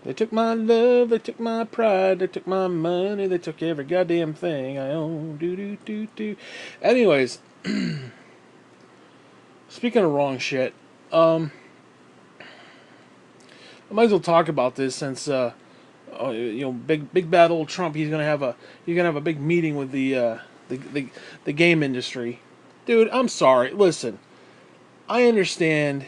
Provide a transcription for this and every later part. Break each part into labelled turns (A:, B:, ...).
A: They took my love, they took my pride, they took my money, they took every goddamn thing I own. Do do do do. Anyways, speaking of wrong shit, I might as well talk about this since big bad old Trump. He's gonna have a big meeting with the game industry. Dude, I'm sorry. Listen, I understand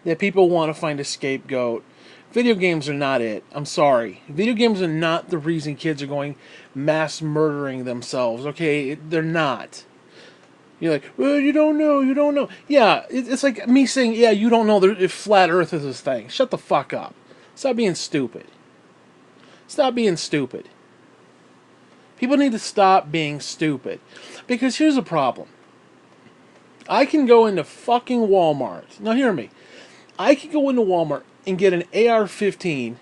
A: that people want to find a scapegoat. Video games are not it. I'm sorry. Video games are not the reason kids are going mass murdering themselves. Okay, they're not. You're like, well, you don't know, you don't know. Yeah, it's like me saying, yeah, you don't know if flat Earth is this thing. Shut the fuck up. Stop being stupid. Stop being stupid. People need to stop being stupid. Because here's the problem. I can go into fucking Walmart. Now hear me. I can go into Walmart and get an AR-15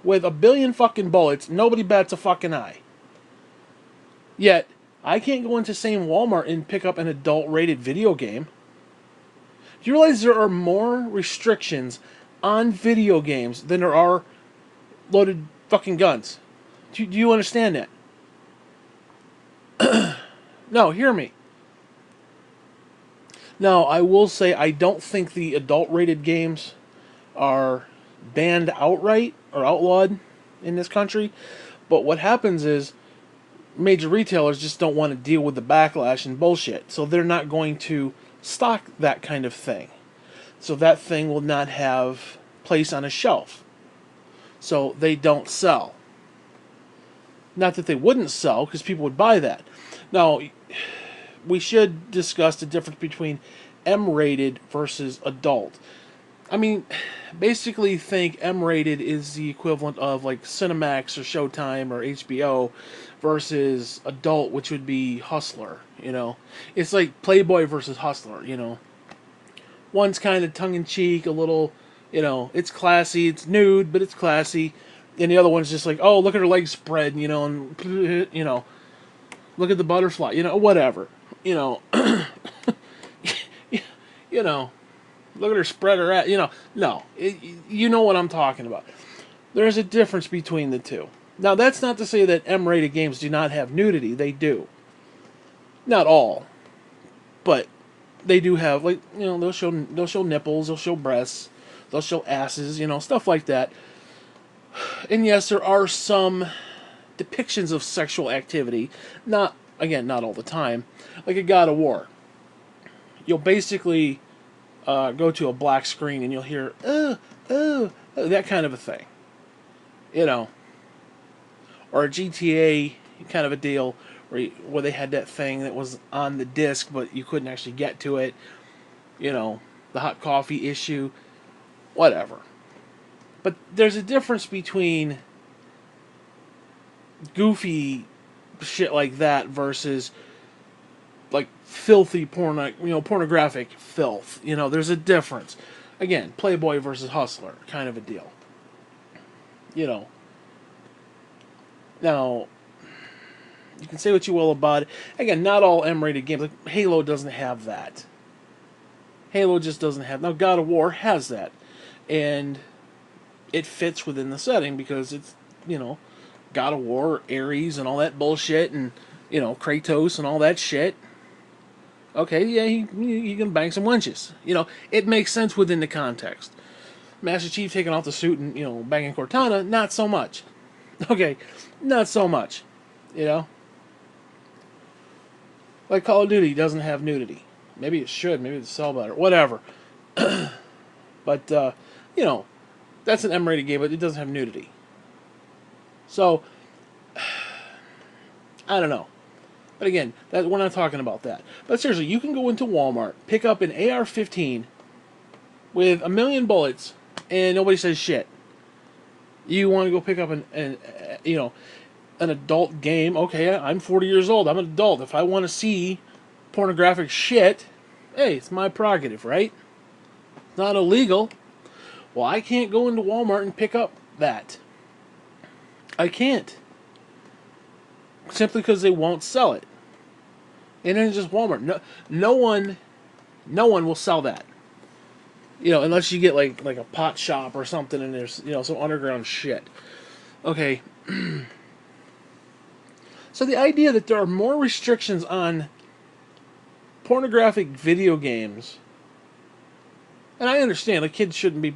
A: with a billion fucking bullets. Nobody bats a fucking eye. Yet, I can't go into same Walmart and pick up an adult-rated video game. Do you realize there are more restrictions on video games than there are loaded fucking guns? Do you understand that? No, hear me. Now, I will say I don't think the adult-rated games are banned outright or outlawed in this country. But what happens is major retailers just don't want to deal with the backlash and bullshit. So they're not going to stock that kind of thing. So that thing will not have place on a shelf. So they don't sell. Not that they wouldn't sell, because people would buy that. Now, we should discuss the difference between M-rated versus adult. I mean, basically think M-rated is the equivalent of like Cinemax or Showtime or HBO versus adult, which would be Hustler, you know. It's like Playboy versus Hustler, you know. One's kind of tongue-in-cheek, a little, you know, it's classy, it's nude, but it's classy. And the other one's just like, oh, look at her legs spread, you know, and, you know, look at the butterfly, you know, whatever. You know, you know, look at her spread her out, you know. No, you know what I'm talking about. There's a difference between the two. Now, that's not to say that M-rated games do not have nudity. They do. Not all, but they do have, like, you know, they'll show nipples, they'll show breasts, they'll show asses, you know, stuff like that. And yes, there are some depictions of sexual activity. Not, again, not all the time. Like a God of War. You'll basically go to a black screen and you'll hear, that kind of a thing. You know. Or a GTA kind of a deal where they had that thing that was on the disc but you couldn't actually get to it. You know, the hot coffee issue. Whatever. But there's a difference between goofy shit like that versus like filthy pornographic filth. You know, there's a difference. Again, Playboy versus Hustler kind of a deal. You know. Now, you can say what you will about it. Again, not all M-rated games. Like Halo doesn't have that. Halo just doesn't have. Now, God of War has that, and it fits within the setting because it's, you know, God of War, Ares, and all that bullshit, and, you know, Kratos and all that shit. Okay, yeah, he can bang some wenches. You know, it makes sense within the context. Master Chief taking off the suit and, you know, banging Cortana, not so much. Okay, not so much. You know? Like Call of Duty doesn't have nudity. Maybe it should, maybe it'd sell better, whatever. But, you know, that's an M-rated game, but it doesn't have nudity. So, I don't know. But again, we're not talking about that. But seriously, you can go into Walmart, pick up an AR-15 with a million bullets, and nobody says shit. You want to go pick up an adult game? Okay, I'm 40 years old. I'm an adult. If I want to see pornographic shit, hey, it's my prerogative, right? It's not illegal. Well, I can't go into Walmart and pick up that. I can't. Simply because they won't sell it. And then it's just Walmart. No one will sell that. unless you get like a pot shop or something, and there's some underground shit. Okay. So the idea that there are more restrictions on pornographic video games, and I understand a kid shouldn't be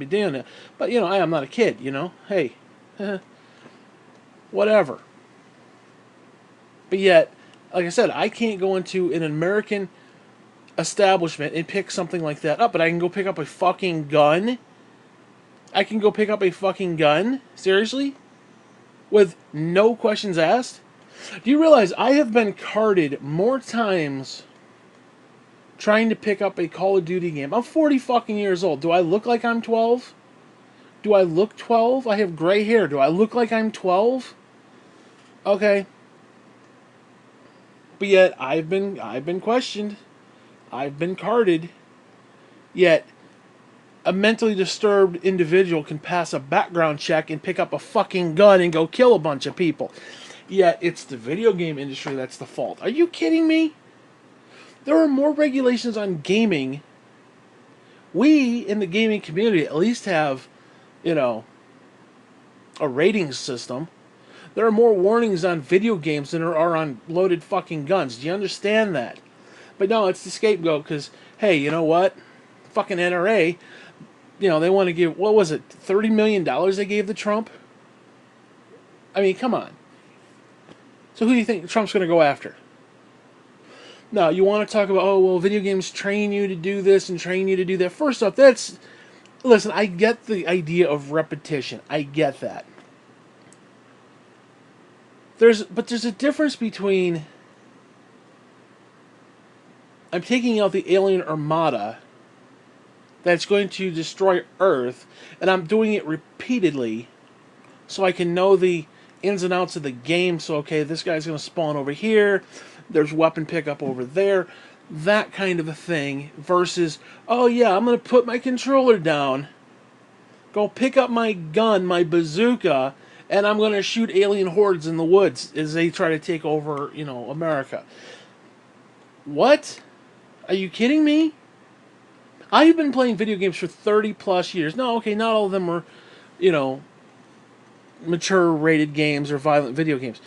A: doing it, but I am not a kid. Hey, whatever. But yet, like I said, I can't go into an American establishment and pick something like that up, but I can go pick up a fucking gun. I can go pick up a fucking gun? Seriously? With no questions asked? Do you realize I have been carded more times trying to pick up a Call of Duty game? I'm 40 fucking years old. Do I look like I'm 12? Do I look 12? I have gray hair. Do I look like I'm 12? Okay. But yet I've been questioned. I've been carded. Yet a mentally disturbed individual can pass a background check and pick up a fucking gun and go kill a bunch of people. Yet it's the video game industry that's the fault. Are you kidding me? There are more regulations on gaming. We in the gaming community at least have, a rating system. There are more warnings on video games than there are on loaded fucking guns. Do you understand that? But no, it's the scapegoat because, hey, you know what? Fucking NRA, they want to give, what was it, $30 million they gave to Trump? I mean, come on. So who do you think Trump's going to go after? Now, you want to talk about, oh, well, video games train you to do this and train you to do that. First off, listen, I get the idea of repetition. I get that. But there's a difference between I'm taking out the alien armada that's going to destroy Earth, and I'm doing it repeatedly so I can know the ins and outs of the game. So, okay, this guy's going to spawn over here. There's weapon pickup over there. That kind of a thing versus, oh yeah, I'm going to put my controller down, go pick up my gun, my bazooka, and I'm going to shoot alien hordes in the woods as they try to take over, America. What? Are you kidding me? I've been playing video games for 30 plus years. No, okay, not all of them are, mature rated games or violent video games.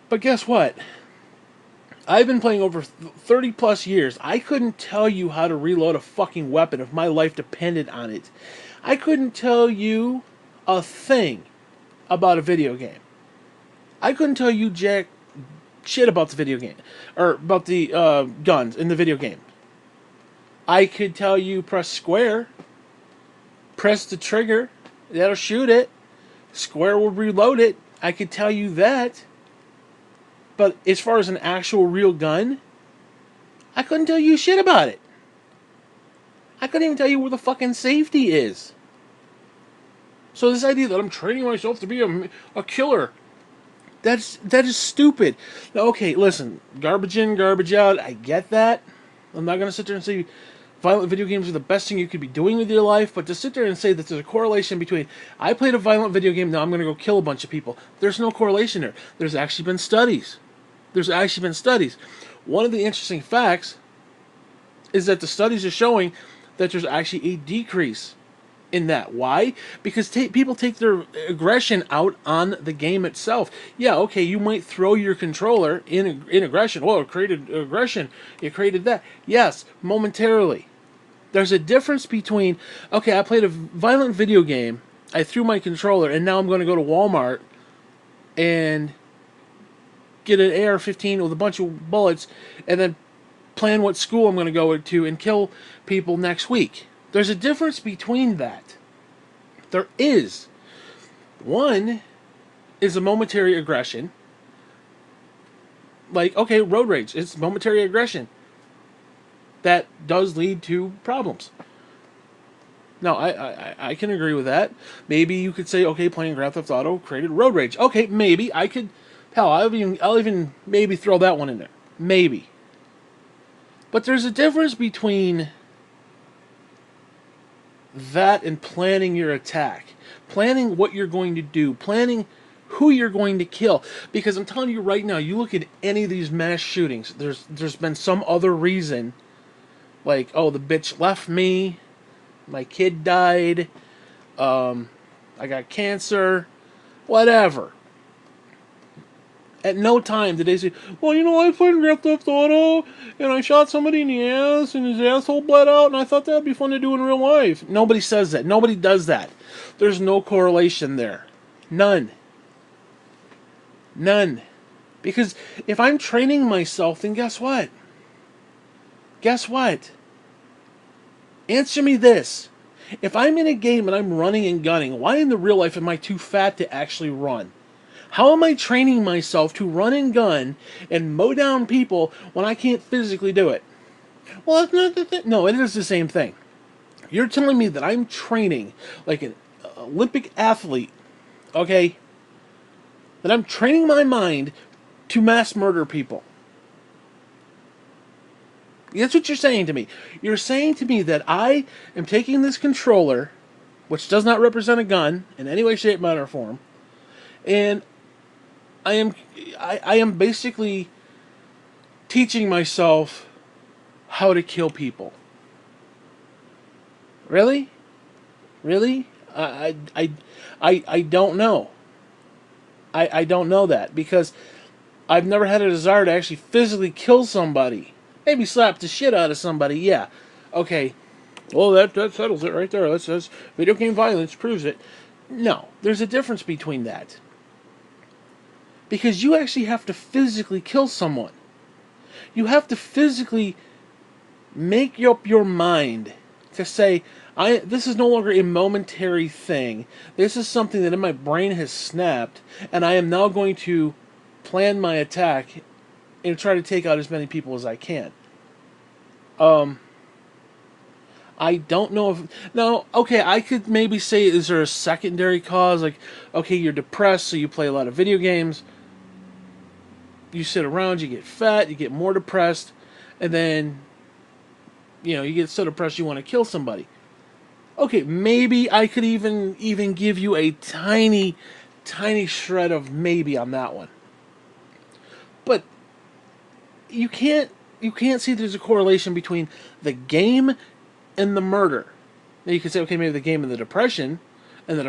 A: But guess what? I've been playing over 30 plus years. I couldn't tell you how to reload a fucking weapon if my life depended on it. I couldn't tell you a thing about a video game. I couldn't tell you jack shit about the video game. Or about the guns in the video game. I could tell you press square. Press the trigger. That'll shoot it. Square will reload it. I could tell you that. But as far as an actual real gun, I couldn't tell you shit about it. I couldn't even tell you where the fucking safety is. So this idea that I'm training myself to be a killer, that is stupid. Now, okay, listen, garbage in, garbage out, I get that. I'm not going to sit there and say violent video games are the best thing you could be doing with your life, but to sit there and say that there's a correlation between, I played a violent video game, now I'm going to go kill a bunch of people. There's no correlation there. There's actually been studies. One of the interesting facts is that the studies are showing that there's actually a decrease in that. Why? Because people take their aggression out on the game itself. Yeah, okay, you might throw your controller in aggression. Well, it created aggression. It created that. Yes, momentarily. There's a difference between, okay, I played a violent video game, I threw my controller, and now I'm going to go to Walmart and get an AR-15 with a bunch of bullets, and then plan what school I'm going to go to and kill people next week. There's a difference between that. There is. One is a momentary aggression. Like, okay, road rage. It's momentary aggression. That does lead to problems. Now, I can agree with that. Maybe you could say, okay, playing Grand Theft Auto created road rage. Okay, maybe. I could... Hell, I'll even maybe throw that one in there. Maybe. But there's a difference between that and planning your attack. Planning what you're going to do. Planning who you're going to kill. Because I'm telling you right now, you look at any of these mass shootings, there's been some other reason. Like, oh, the bitch left me. my kid died, I got cancer, whatever. At no time did they say, well, I played Grand Theft Auto, and I shot somebody in the ass, and his asshole bled out, and I thought that'd be fun to do in real life. Nobody says that. Nobody does that. There's no correlation there. None. None. Because if I'm training myself, then guess what? Guess what? Answer me this. If I'm in a game and I'm running and gunning, why in the real life am I too fat to actually run? How am I training myself to run and gun and mow down people when I can't physically do it? Well, that's not the thing. No, it is the same thing. You're telling me that I'm training like an Olympic athlete, okay? That I'm training my mind to mass murder people. That's what you're saying to me. You're saying to me that I am taking this controller, which does not represent a gun in any way, shape, manner, or form, and I am basically teaching myself how to kill people. Really? Really? I don't know. I don't know that because I've never had a desire to actually physically kill somebody. Maybe slap the shit out of somebody, yeah. Okay. Well, that settles it right there. That's video game violence proves it. No, there's a difference between that. Because you actually have to physically kill someone. You have to physically make up your mind to say, this is no longer a momentary thing. This is something that in my brain has snapped, and I am now going to plan my attack and try to take out as many people as I can. I don't know if... Now, okay, I could maybe say, is there a secondary cause? Like, okay, you're depressed, so you play a lot of video games. You sit around, you get fat, you get more depressed, and then, you get so depressed you want to kill somebody. Okay, maybe I could even give you a tiny shred of maybe on that one. But you can't see there's a correlation between the game and the murder. Now you could say, okay, maybe the game and the depression, and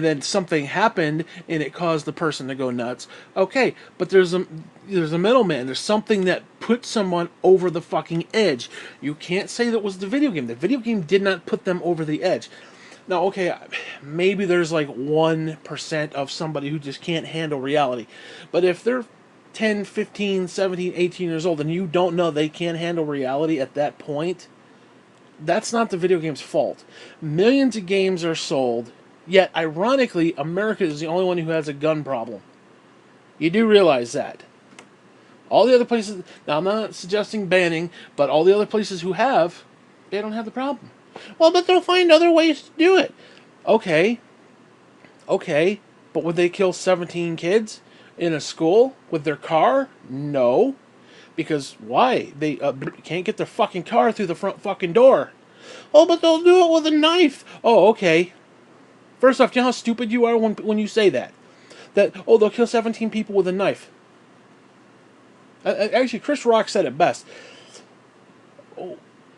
A: then something happened and it caused the person to go nuts. Okay, but there's a middleman. There's something that put someone over the fucking edge. You can't say that was the video game. The video game did not put them over the edge. Now, okay, maybe there's like 1% of somebody who just can't handle reality. But if they're 10, 15, 17, 18 years old and you don't know they can't handle reality at that point, that's not the video game's fault. Millions of games are sold, yet ironically, America is the only one who has a gun problem. You do realize that. All the other places, now I'm not suggesting banning, but all the other places who have, they don't have the problem. Well, but they'll find other ways to do it. Okay, but would they kill 17 kids in a school with their car? No. Because why? They can't get their fucking car through the front fucking door. Oh, but they'll do it with a knife. Oh, okay. First off, do you know how stupid you are when you say that? They'll kill 17 people with a knife. Actually, Chris Rock said it best.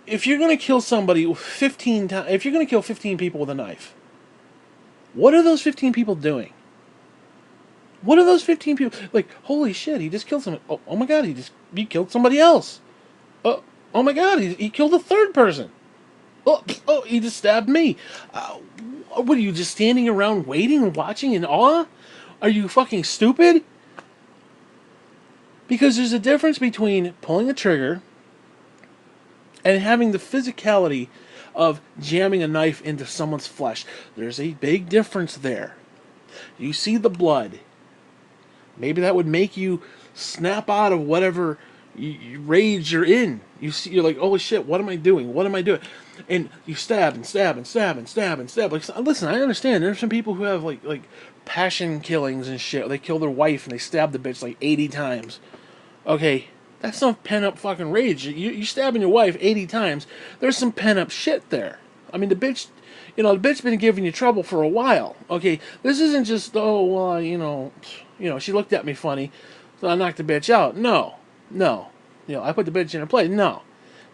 A: If you're going to kill somebody 15 times, if you're going to kill 15 people with a knife, what are those 15 people doing? What are those 15 people... Like, holy shit, he just killed somebody. Oh my god, he killed somebody else. Oh my god, he killed a third person. Oh, he just stabbed me. What are you, just standing around waiting and watching in awe? Are you fucking stupid? Because there's a difference between pulling a trigger and having the physicality of jamming a knife into someone's flesh. There's a big difference there. You see the blood. Maybe that would make you snap out of whatever rage you're in. You're like, oh shit, what am I doing? What am I doing? And you stab and stab and stab and stab and stab. Like, listen, I understand. There's some people who have like passion killings and shit. They kill their wife and they stab the bitch like 80 times. Okay, that's some pent up fucking rage. You stabbing your wife 80 times. There's some pent up shit there. I mean, the bitch been giving you trouble for a while. Okay, this isn't just, oh well, she looked at me funny, so I knocked the bitch out. No. I put the bitch in her place. No.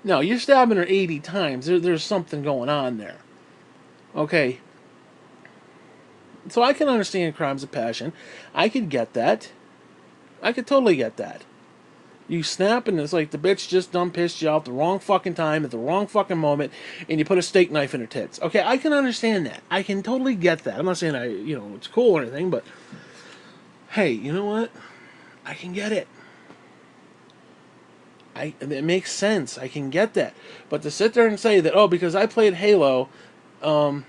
A: No, you're stabbing her 80 times. There's something going on there. Okay. So I can understand crimes of passion. I could get that. I could totally get that. You snap and it's like the bitch just done pissed you off the wrong fucking time at the wrong fucking moment, and you put a steak knife in her tits. Okay, I can understand that. I can totally get that. I'm not saying it's cool or anything, but hey, you know what? I can get it. It makes sense. I can get that. But to sit there and say that, oh, because I played Halo, I'm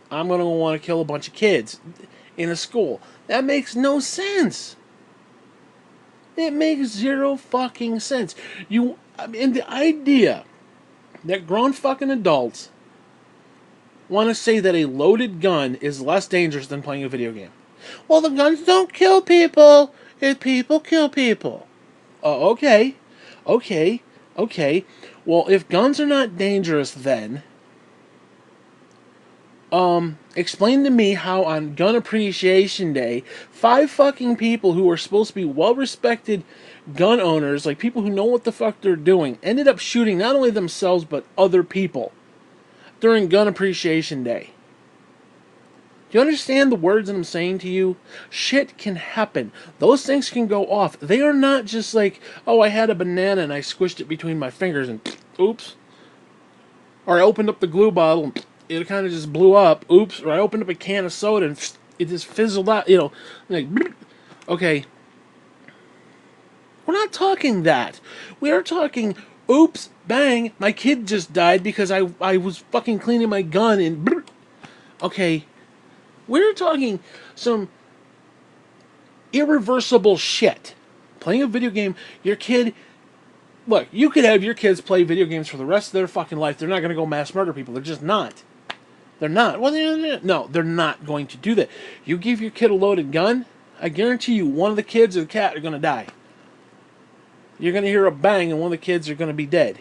A: gonna want to kill a bunch of kids in a school. That makes no sense. It makes zero fucking sense. And the idea that grown fucking adults want to say that a loaded gun is less dangerous than playing a video game. Well, the guns don't kill people. If people kill people. Oh, okay. Okay. Okay. Well, if guns are not dangerous then, explain to me how on Gun Appreciation Day, 5 fucking people who are supposed to be well-respected gun owners, like people who know what the fuck they're doing, ended up shooting not only themselves but other people during Gun Appreciation Day. Do you understand the words that I'm saying to you? Shit can happen. Those things can go off. They are not just like, oh, I had a banana and I squished it between my fingers and oops. Or I opened up the glue bottle and it kind of just blew up. Oops. Or I opened up a can of soda and it just fizzled out. Like, okay. We're not talking that. We are talking, oops, bang, my kid just died because I was fucking cleaning my gun and okay. We're talking some irreversible shit. Playing a video game, your kid... Look, you could have your kids play video games for the rest of their fucking life. They're not going to go mass murder people. They're just not. They're not. Well, no, they're not going to do that. You give your kid a loaded gun, I guarantee you one of the kids or the cat are going to die. You're going to hear a bang and one of the kids are going to be dead.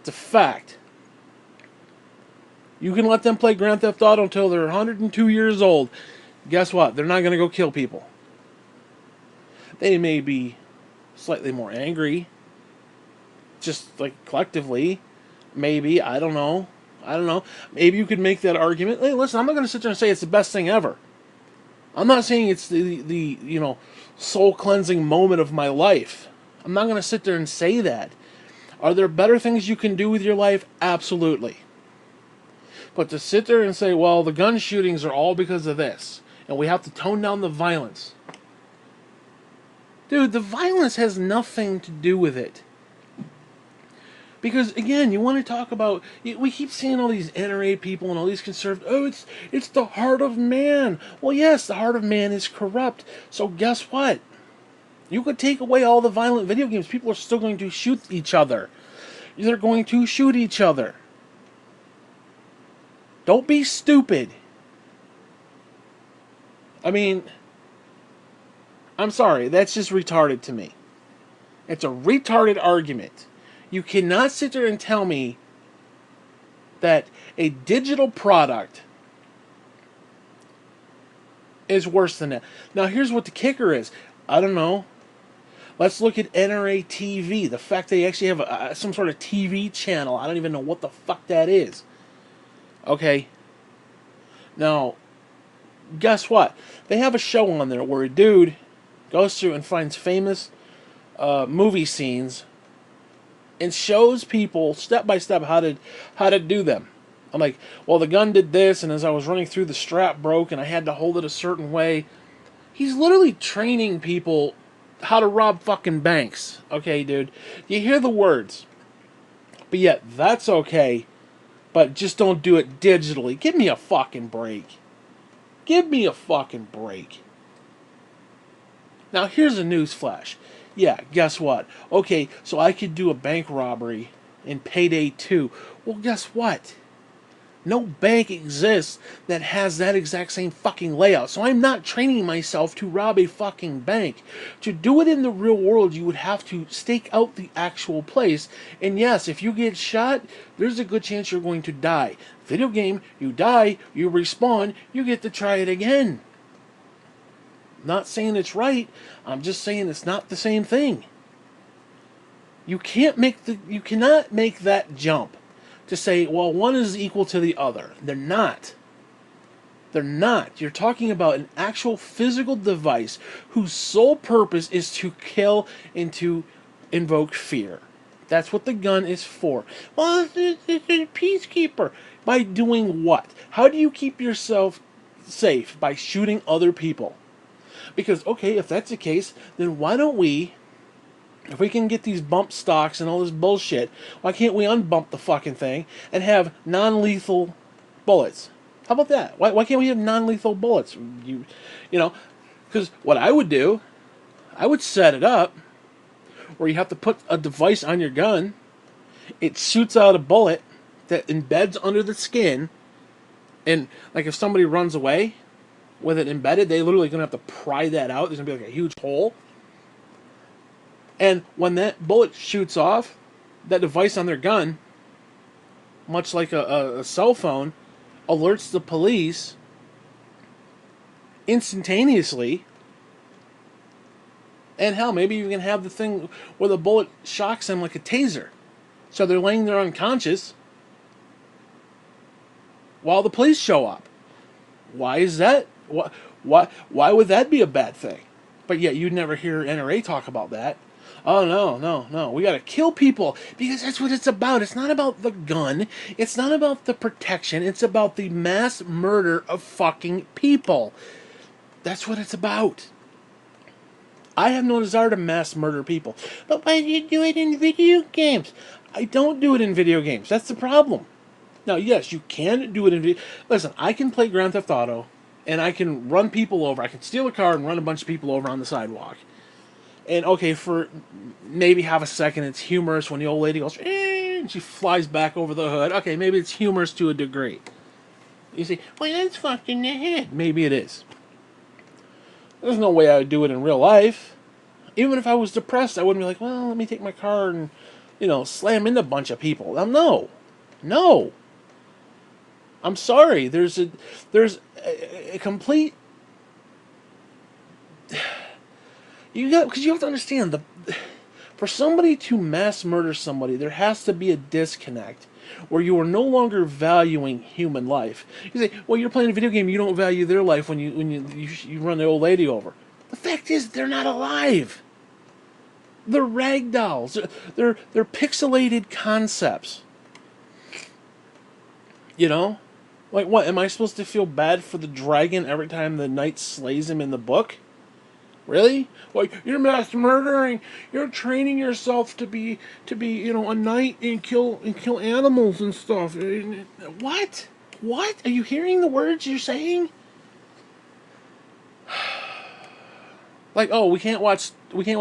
A: It's a fact. You can let them play Grand Theft Auto until they're 102 years old. Guess what? They're not going to go kill people. They may be slightly more angry. Just like collectively. Maybe. I don't know. Maybe you could make that argument. Hey, listen, I'm not going to sit there and say it's the best thing ever. I'm not saying it's the soul cleansing moment of my life. I'm not going to sit there and say that. Are there better things you can do with your life? Absolutely. But to sit there and say, well, the gun shootings are all because of this, and we have to tone down the violence. Dude, the violence has nothing to do with it. Because, again, you want to talk about... We keep seeing all these NRA people and all these conservatives. Oh, it's the heart of man. Well, yes, the heart of man is corrupt. So guess what? You could take away all the violent video games. People are still going to shoot each other. They're going to shoot each other. Don't be stupid. I mean, I'm sorry, that's just retarded to me. It's a retarded argument. You cannot sit there and tell me that a digital product is worse than that. Now, here's what the kicker is. I don't know. Let's look at NRA TV. The fact they actually have some sort of TV channel. I don't even know what the fuck that is. Okay. Now, guess what? They have a show on there where a dude goes through and finds famous movie scenes and shows people step by step how to do them. I'm like, well, the gun did this, and as I was running through, the strap broke, and I had to hold it a certain way. He's literally training people how to rob fucking banks. Okay, dude? You hear the words. But yet, that's okay. But just don't do it digitally. Give me a fucking break. Give me a fucking break. Now, here's a news flash. Yeah, guess what? Okay, so I could do a bank robbery in Payday 2. Well, guess what? No bank exists that has that exact same fucking layout. So I'm not training myself to rob a fucking bank. To do it in the real world, you would have to stake out the actual place. And yes, if you get shot, there's a good chance you're going to die. Video game, you die, you respawn, you get to try it again. Not saying it's right, I'm just saying it's not the same thing. You cannot make that jump to say, well, one is equal to the other. They're not. They're not. You're talking about an actual physical device whose sole purpose is to kill and to invoke fear. That's what the gun is for. Well, it's a peacekeeper. By doing what? How do you keep yourself safe? By shooting other people. Because, okay, if that's the case, then why don't we, if we can get these bump stocks and all this bullshit, why can't we unbump the fucking thing and have non-lethal bullets? How about that? Why can't we have non-lethal bullets? You know, because what I would do, I would set it up where you have to put a device on your gun. It shoots out a bullet that embeds under the skin, and like if somebody runs away with it embedded, they literally gonna have to pry that out. There's gonna be like a huge hole, and when that bullet shoots off, that device on their gun, much like a cell phone, alerts the police instantaneously. And hell, maybe you can have the thing where the bullet shocks them like a taser. So they're laying there unconscious while the police show up. Why is that? Why would that be a bad thing? But yet you'd never hear NRA talk about that. Oh, no. We gotta kill people because that's what it's about. It's not about the gun. It's not about the protection. It's about the mass murder of fucking people. That's what it's about. I have no desire to mass murder people. But why do you do it in video games? I don't do it in video games. That's the problem. Now, yes, you can do it in video. Listen, I can play Grand Theft Auto, and I can run people over. I can steal a car and run a bunch of people over on the sidewalk. And okay, for maybe half a second, it's humorous when the old lady goes, and she flies back over the hood. Okay, maybe it's humorous to a degree. You say, well, that's fucked in the head. Maybe it is. There's no way I would do it in real life. Even if I was depressed, I wouldn't be like, well, let me take my car and, slam into a bunch of people. No. I'm sorry. There's a complete. Because you have to understand for somebody to mass murder somebody, there has to be a disconnect where you are no longer valuing human life. You say, well, you're playing a video game, you don't value their life when you run the old lady over. The fact is, they're not alive. They're rag dolls. They're pixelated concepts. Like what? Am I supposed to feel bad for the dragon every time the knight slays him in the book? Really? Well, you're mass murdering. You're training yourself to be a knight and kill animals and stuff. What? What? Are you hearing the words you're saying? Like, oh, we can't watch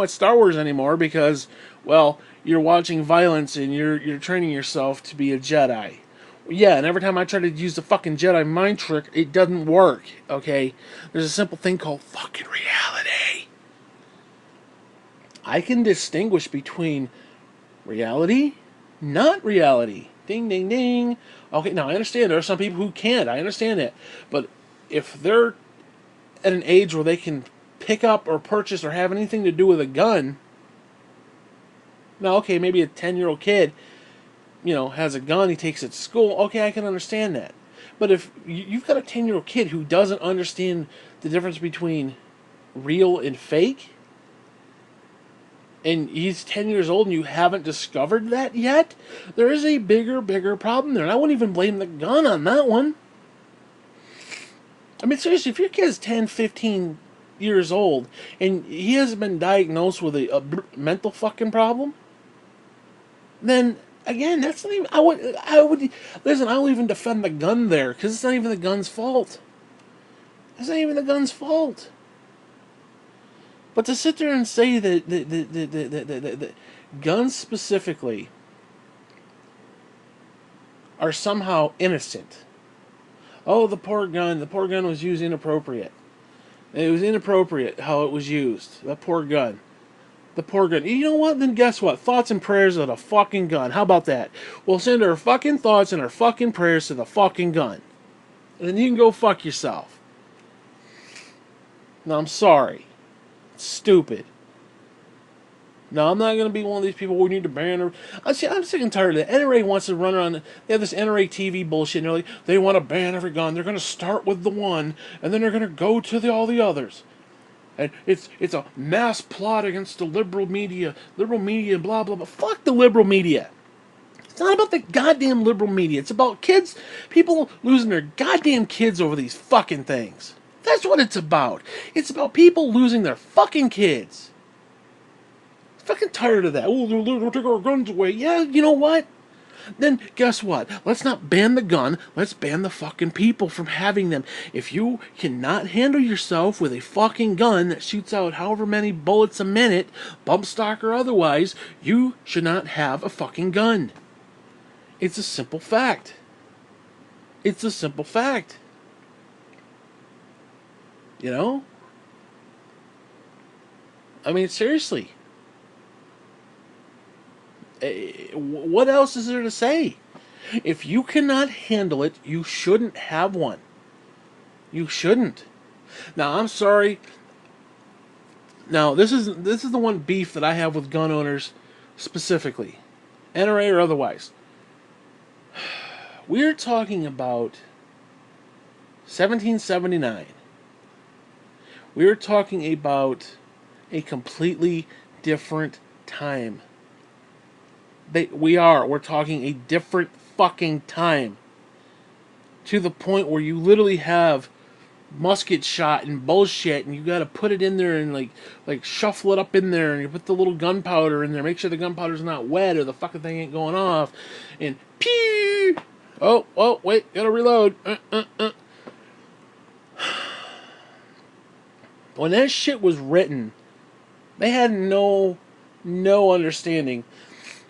A: Star Wars anymore because, well, you're watching violence and you're training yourself to be a Jedi. Yeah, and every time I try to use the fucking Jedi mind trick, it doesn't work, okay? There's a simple thing called fucking reality. I can distinguish between reality, not reality. Ding, ding, ding. Okay, now I understand there are some people who can't. I understand that. But if they're at an age where they can pick up or purchase or have anything to do with a gun, now, okay, maybe a 10-year-old kid has a gun, he takes it to school, okay, I can understand that. But if you've got a 10-year-old kid who doesn't understand the difference between real and fake, and he's 10 years old and you haven't discovered that yet, there is a bigger problem there. And I wouldn't even blame the gun on that one. I mean, seriously, if your kid's 10, 15 years old and he hasn't been diagnosed with a mental fucking problem, then again, that's not even. I would listen. I'll even defend the gun there because it's not even the gun's fault. It's not even the gun's fault. But to sit there and say that the guns specifically are somehow innocent. Oh, the poor gun was used inappropriate. It was inappropriate how it was used. That poor gun. The poor gun. You know what? Then guess what? Thoughts and prayers of the fucking gun. How about that? We'll send our fucking thoughts and our fucking prayers to the fucking gun. And then you can go fuck yourself. No, I'm sorry. It's stupid. No, I'm not going to be one of these people. We need to ban her. I'm sick and tired of that. NRA wants to run around. They have this NRA TV bullshit. And they're like, they want to ban every gun. They're going to start with the one, and then they're going to go to all the others. And it's a mass plot against the liberal media, and blah blah blah. Fuck the liberal media. It's not about the goddamn liberal media. It's about kids, people losing their goddamn kids over these fucking things. That's what it's about. It's about people losing their fucking kids. Fucking tired of that. Oh, they'll take our guns away. Yeah, you know what? Then guess what? Let's not ban the gun. Let's ban the fucking people from having them. If you cannot handle yourself with a fucking gun that shoots out however many bullets a minute, bump stock or otherwise, you should not have a fucking gun. It's a simple fact. It's a simple fact. You know? I mean, seriously. What else is there to say? If you cannot handle it, you shouldn't have one. You shouldn't. Now, I'm sorry. Now, this is the one beef that I have with gun owners specifically, NRA or otherwise. We're talking about 1779. We're talking about a completely different time. We're talking a different fucking time. To the point where you literally have musket shot and bullshit, and you gotta put it in there and like shuffle it up in there, and you put the little gunpowder in there, make sure the gunpowder's not wet or the fucking thing ain't going off, and pew! Oh, wait, gotta reload. When that shit was written, they had no understanding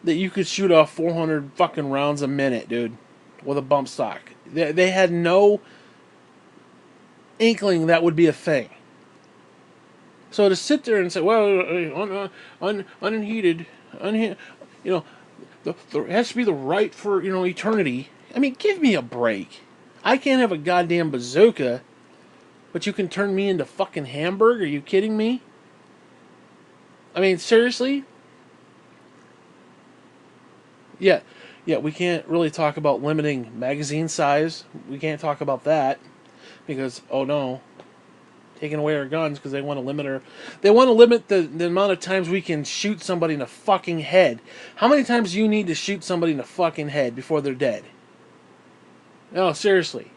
A: that you could shoot off 400 fucking rounds a minute, dude, with a bump stock. They had no inkling that would be a thing. So to sit there and say, well, unheated, you know, there has to be the right for, eternity. I mean, give me a break. I can't have a goddamn bazooka, but you can turn me into fucking Hamburg? Are you kidding me? I mean, seriously? Yeah, we can't really talk about limiting magazine size. We can't talk about that because, oh no, taking away our guns because they want to limit the amount of times we can shoot somebody in the fucking head. How many times do you need to shoot somebody in the fucking head before they're dead? No, seriously.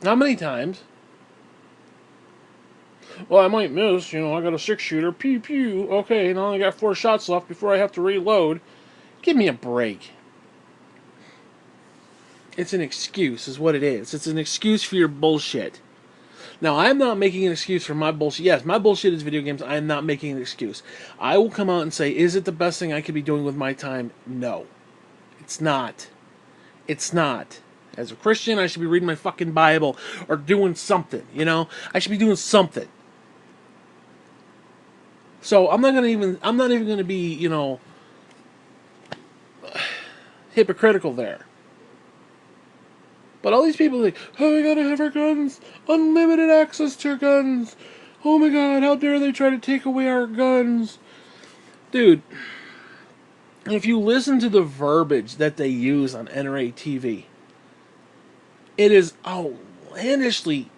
A: How many times? Well, I might miss, I got a 6-shooter, pew pew, okay, and I only got 4 shots left before I have to reload. Give me a break. It's an excuse, is what it is. It's an excuse for your bullshit. Now, I'm not making an excuse for my bullshit. Yes, my bullshit is video games. I am not making an excuse. I will come out and say, is it the best thing I could be doing with my time? No. It's not. It's not. As a Christian, I should be reading my fucking Bible or doing something, I should be doing something. So I'm not even going to be, hypocritical there. But all these people are like, oh, we gotta have our guns, unlimited access to our guns. Oh my god, how dare they try to take away our guns. Dude, if you listen to the verbiage that they use on NRA TV, it is outlandishly.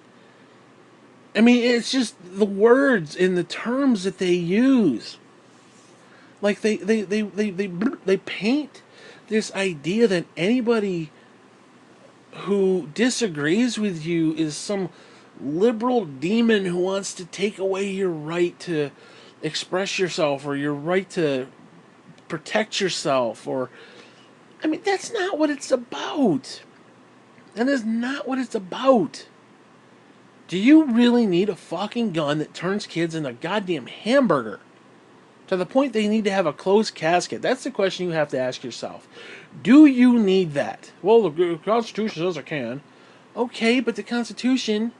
A: I mean, it's just the words and the terms that they use. Like they paint this idea that anybody who disagrees with you is some liberal demon who wants to take away your right to express yourself or your right to protect yourself. I mean, that's not what it's about. That is not what it's about. Do you really need a fucking gun that turns kids into a goddamn hamburger? To the point they need to have a closed casket? That's the question you have to ask yourself. Do you need that? Well, the Constitution says I can. Okay, but the Constitution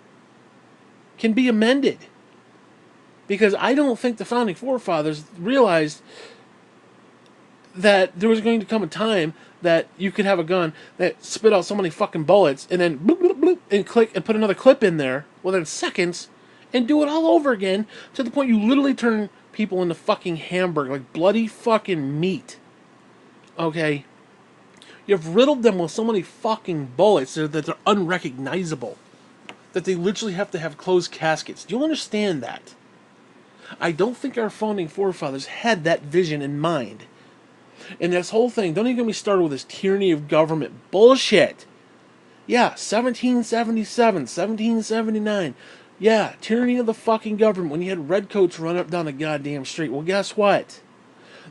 A: can be amended. Because I don't think the founding forefathers realized that there was going to come a time that you could have a gun that spit out so many fucking bullets and then bloop, bloop, bloop, and click and put another clip in there within seconds and do it all over again to the point you literally turn people into fucking Hamburg, like bloody fucking meat. Okay? You've riddled them with so many fucking bullets that they're unrecognizable. That they literally have to have closed caskets. Do you understand that? I don't think our founding forefathers had that vision in mind. And this whole thing, don't even get me started with this tyranny of government bullshit. Yeah, 1777, 1779. Yeah, tyranny of the fucking government when you had redcoats run up down the goddamn street. Well, guess what?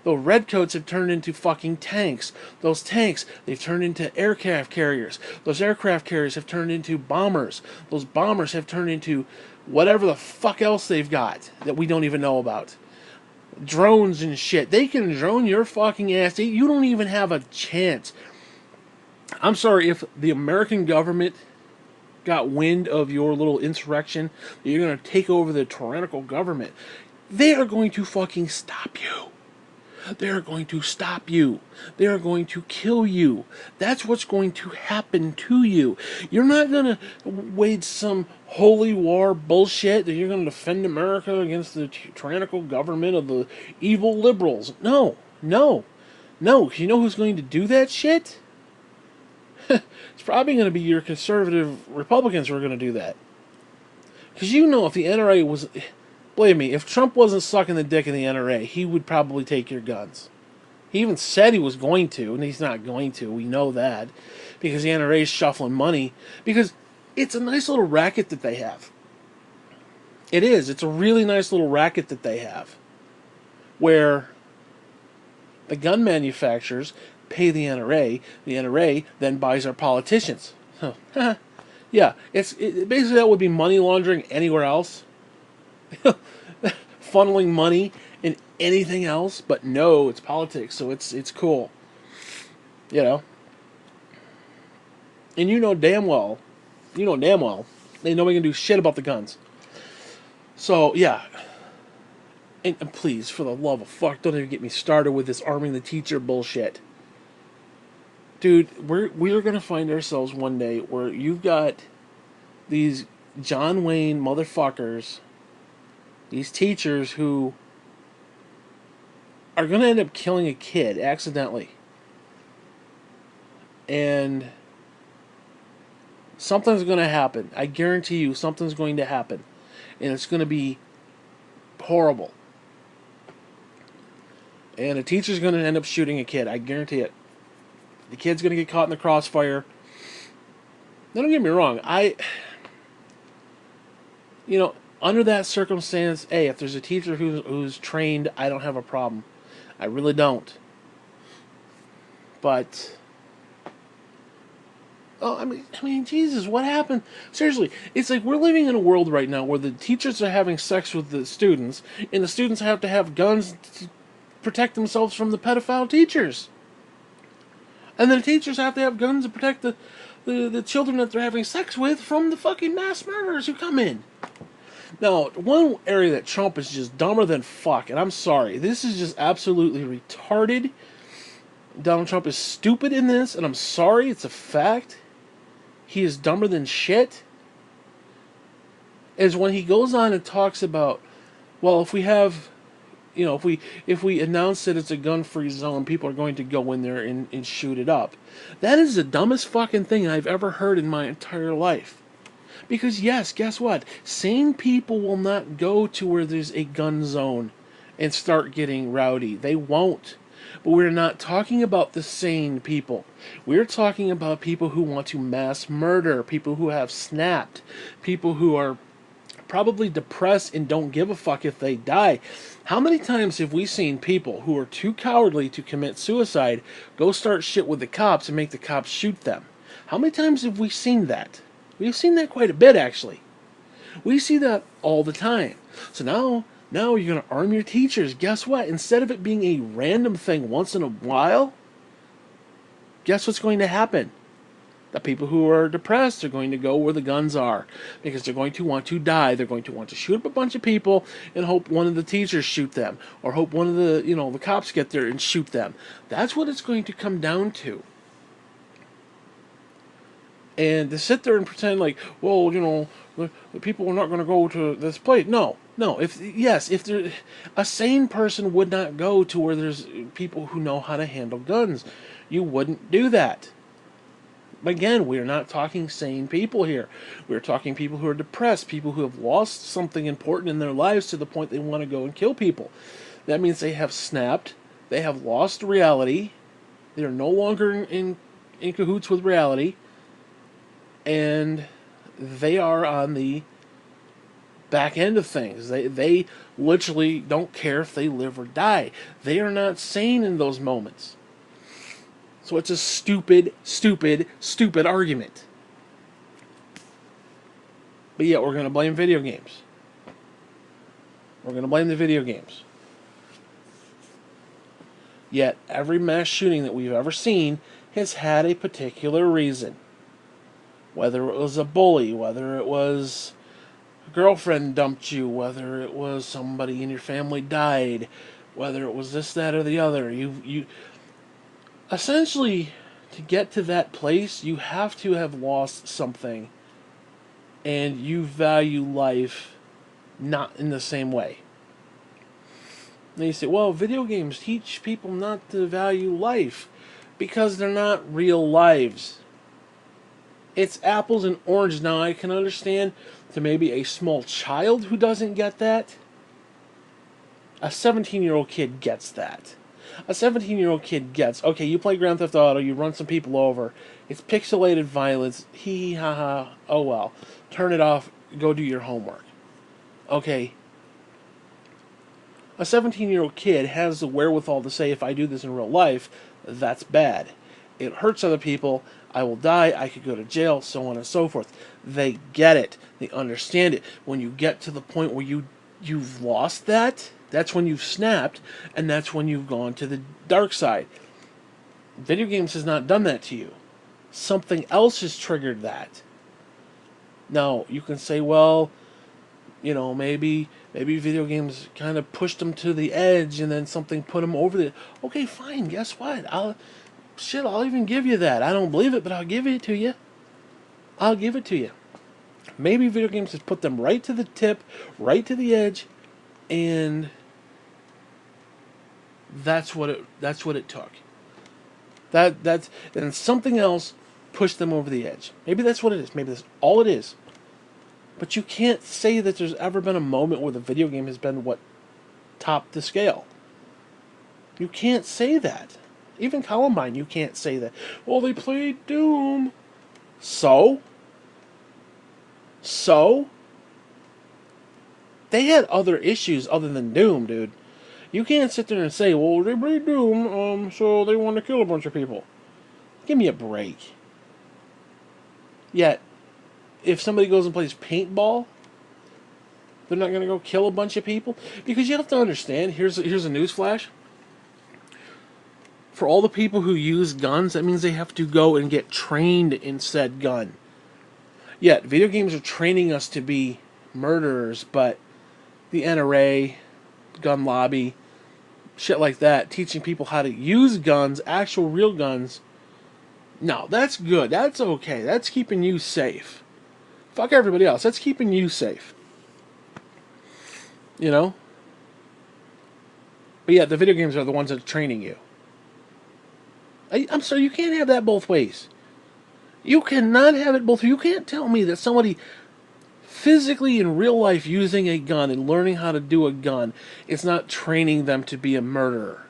A: The redcoats have turned into fucking tanks. Those tanks, they've turned into aircraft carriers. Those aircraft carriers have turned into bombers. Those bombers have turned into whatever the fuck else they've got that we don't even know about. Drones and shit. They can drone your fucking ass. You don't even have a chance. I'm sorry, if the American government got wind of your little insurrection, that you're going to take over the tyrannical government, they are going to fucking stop you. They are going to stop you. They are going to kill you. That's what's going to happen to you. You're not going to wage some holy war bullshit that you're going to defend America against the tyrannical government of the evil liberals. No, no, no. You know who's going to do that shit? It's probably going to be your conservative Republicans who are going to do that. Because you know if the NRA was... Believe me, if Trump wasn't sucking the dick in the NRA, he would probably take your guns. He even said he was going to, and he's not going to. We know that. Because the NRA is shuffling money. Because it's a nice little racket that they have. It is. It's a really nice little racket that they have. Where the gun manufacturers pay the NRA then buys our politicians. Huh. Yeah, basically that would be money laundering anywhere else. Funneling money in anything else, but no, it's politics, so it's cool. You know? And you know damn well, ain't nobody can do shit about the guns. So, yeah. And please, for the love of fuck, don't even get me started with this arming the teacher bullshit. Dude, we're gonna find ourselves one day where you've got these John Wayne motherfuckers, these teachers who are gonna end up killing a kid accidentally. And something's gonna happen. I guarantee you something's going to happen. And it's gonna be horrible. And a teacher's gonna end up shooting a kid. I guarantee it. The kid's gonna get caught in the crossfire. Now, don't get me wrong. Under that circumstance, hey, if there's a teacher who's trained, I don't have a problem. I really don't. But, I mean, Jesus, what happened? Seriously, it's like we're living in a world right now where the teachers are having sex with the students, and the students have to have guns to protect themselves from the pedophile teachers. And then the teachers have to have guns to protect the children that they're having sex with from the fucking mass murderers who come in. Now, one area that Trump is just dumber than fuck, and I'm sorry, this is just absolutely retarded. Donald Trump is stupid in this, and I'm sorry, it's a fact. He is dumber than shit. Is when he goes on and talks about, well, if we have... if we announce that it's a gun-free zone, people are going to go in there and shoot it up. That is the dumbest fucking thing I've ever heard in my entire life. Because yes, guess what? Sane people will not go to where there's a gun zone and start getting rowdy. They won't. But we're not talking about the sane people. We're talking about people who want to mass murder, people who have snapped, people who are probably depressed and don't give a fuck if they die. How many times have we seen people who are too cowardly to commit suicide go start shit with the cops and make the cops shoot them? How many times have we seen that? We've seen that quite a bit, actually. We see that all the time. So now you're going to arm your teachers. Guess what? Instead of it being a random thing once in a while, guess what's going to happen? The people who are depressed are going to go where the guns are because they're going to want to die. They're going to want to shoot up a bunch of people and hope one of the teachers shoot them, or hope one of the cops get there and shoot them. That's what it's going to come down to. And to sit there and pretend like, well, the people are not going to go to this place. No, no. If there, a sane person would not go to where there's people who know how to handle guns. You wouldn't do that. Again, we're not talking sane people here. We're talking people who are depressed, people who have lost something important in their lives to the point they want to go and kill people. That means they have snapped, they have lost reality, they are no longer in cahoots with reality, and they are on the back end of things. They literally don't care if they live or die. They are not sane in those moments. So it's a stupid, stupid, stupid argument. But yet we're going to blame video games. We're going to blame the video games. Yet every mass shooting that we've ever seen has had a particular reason. Whether it was a bully, whether it was a girlfriend dumped you, whether it was somebody in your family died, whether it was this, that, or the other. You essentially, to get to that place, you have to have lost something, and you value life not in the same way. And you say, well, video games teach people not to value life because they're not real lives. It's apples and oranges. Now, I can understand to maybe a small child who doesn't get that. A 17-year-old kid gets that. A 17-year-old kid gets, okay, you play Grand Theft Auto, you run some people over, it's pixelated violence, hee hee ha ha, oh well. Turn it off, go do your homework. Okay. A 17-year-old kid has the wherewithal to say, if I do this in real life, that's bad. It hurts other people, I will die, I could go to jail, so on and so forth. They get it. They understand it. When you get to the point where you've lost that, that's when you've snapped, and that's when you've gone to the dark side. Video games has not done that to you. Something else has triggered that. Now, you can say, well, maybe video games kind of pushed them to the edge and then something put them over the... Okay, fine, guess what? I'll even give you that. I don't believe it, but I'll give it to you. I'll give it to you. Maybe video games has put them right to the tip, right to the edge, and that's what it took. And something else pushed them over the edge. Maybe that's what it is. Maybe that's all it is. But you can't say that there's ever been a moment where the video game has been what topped the scale. You can't say that. Even Columbine, you can't say that. Well, they played Doom. So? They had other issues other than Doom, dude. You can't sit there and say, well, they played Doom, so they want to kill a bunch of people. Give me a break. Yet, if somebody goes and plays paintball, they're not going to go kill a bunch of people? Because you have to understand, here's a newsflash. For all the people who use guns, that means they have to go and get trained in said gun. Yet, video games are training us to be murderers, but the NRA, gun lobby, shit like that, teaching people how to use guns, actual real guns, no, that's good. That's okay. That's keeping you safe. Fuck everybody else. That's keeping you safe. But yeah, the video games are the ones that are training you. I'm sorry, you can't have that both ways. You cannot have it both ways. You can't tell me that somebody physically in real life using a gun and learning how to do a gun is not training them to be a murderer.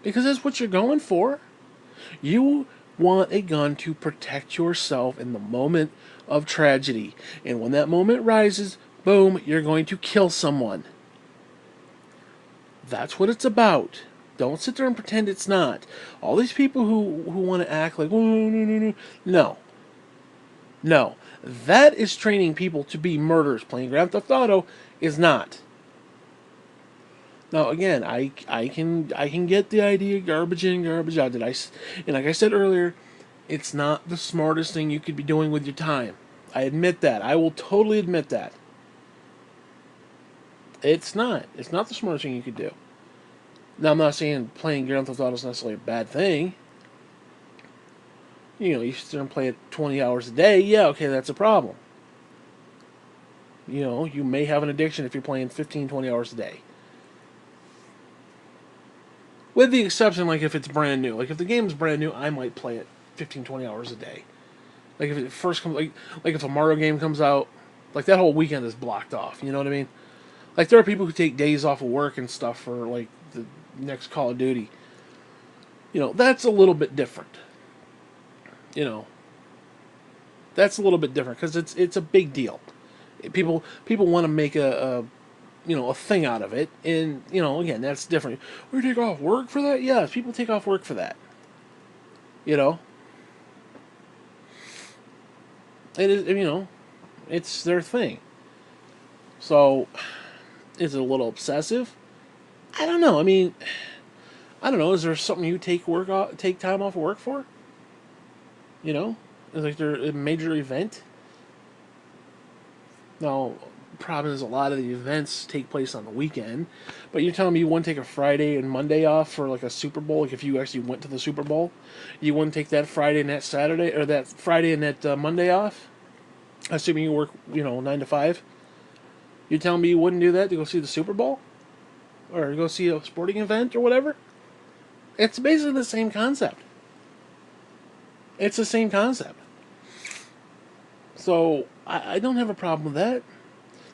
A: Because that's what you're going for. You want a gun to protect yourself in the moment of tragedy. And when that moment rises, boom, you're going to kill someone. That's what it's about. Don't sit there and pretend it's not. All these people who want to act like, oh, no. No. That is training people to be murderers. Playing Grand Theft Auto is not. Now, again, I can get the idea garbage in, garbage out. And like I said earlier, it's not the smartest thing you could be doing with your time. I admit that. I will totally admit that. It's not. It's not the smartest thing you could do. Now, I'm not saying playing Grand Theft Auto is necessarily a bad thing. You sit there and play it 20 hours a day. Yeah, okay, that's a problem. You may have an addiction if you're playing 15, 20 hours a day. With the exception, like if it's brand new. Like if the game's brand new, I might play it 15, 20 hours a day. Like if it first comes, like if a Mario game comes out, like that whole weekend is blocked off. You know what I mean? Like there are people who take days off of work and stuff for like the next Call of Duty. That's a little bit different. You know, that's a little bit different because it's a big deal. People want to make a thing out of it, and again that's different. We take off work for that. Yes, people take off work for that. You know, it is. It's their thing. So, is it a little obsessive? I don't know. I mean, I don't know. Is there something you take time off of work for? Is like there a major event? Now, problem is a lot of the events take place on the weekend, but you're telling me you wouldn't take a Friday and Monday off for like a Super Bowl? Like if you actually went to the Super Bowl, you wouldn't take that Friday and that Saturday, or that Friday and that Monday off? Assuming you work, 9 to 5. You're telling me you wouldn't do that to go see the Super Bowl, or go see a sporting event or whatever? It's basically the same concept. It's the same concept. So I don't have a problem with that.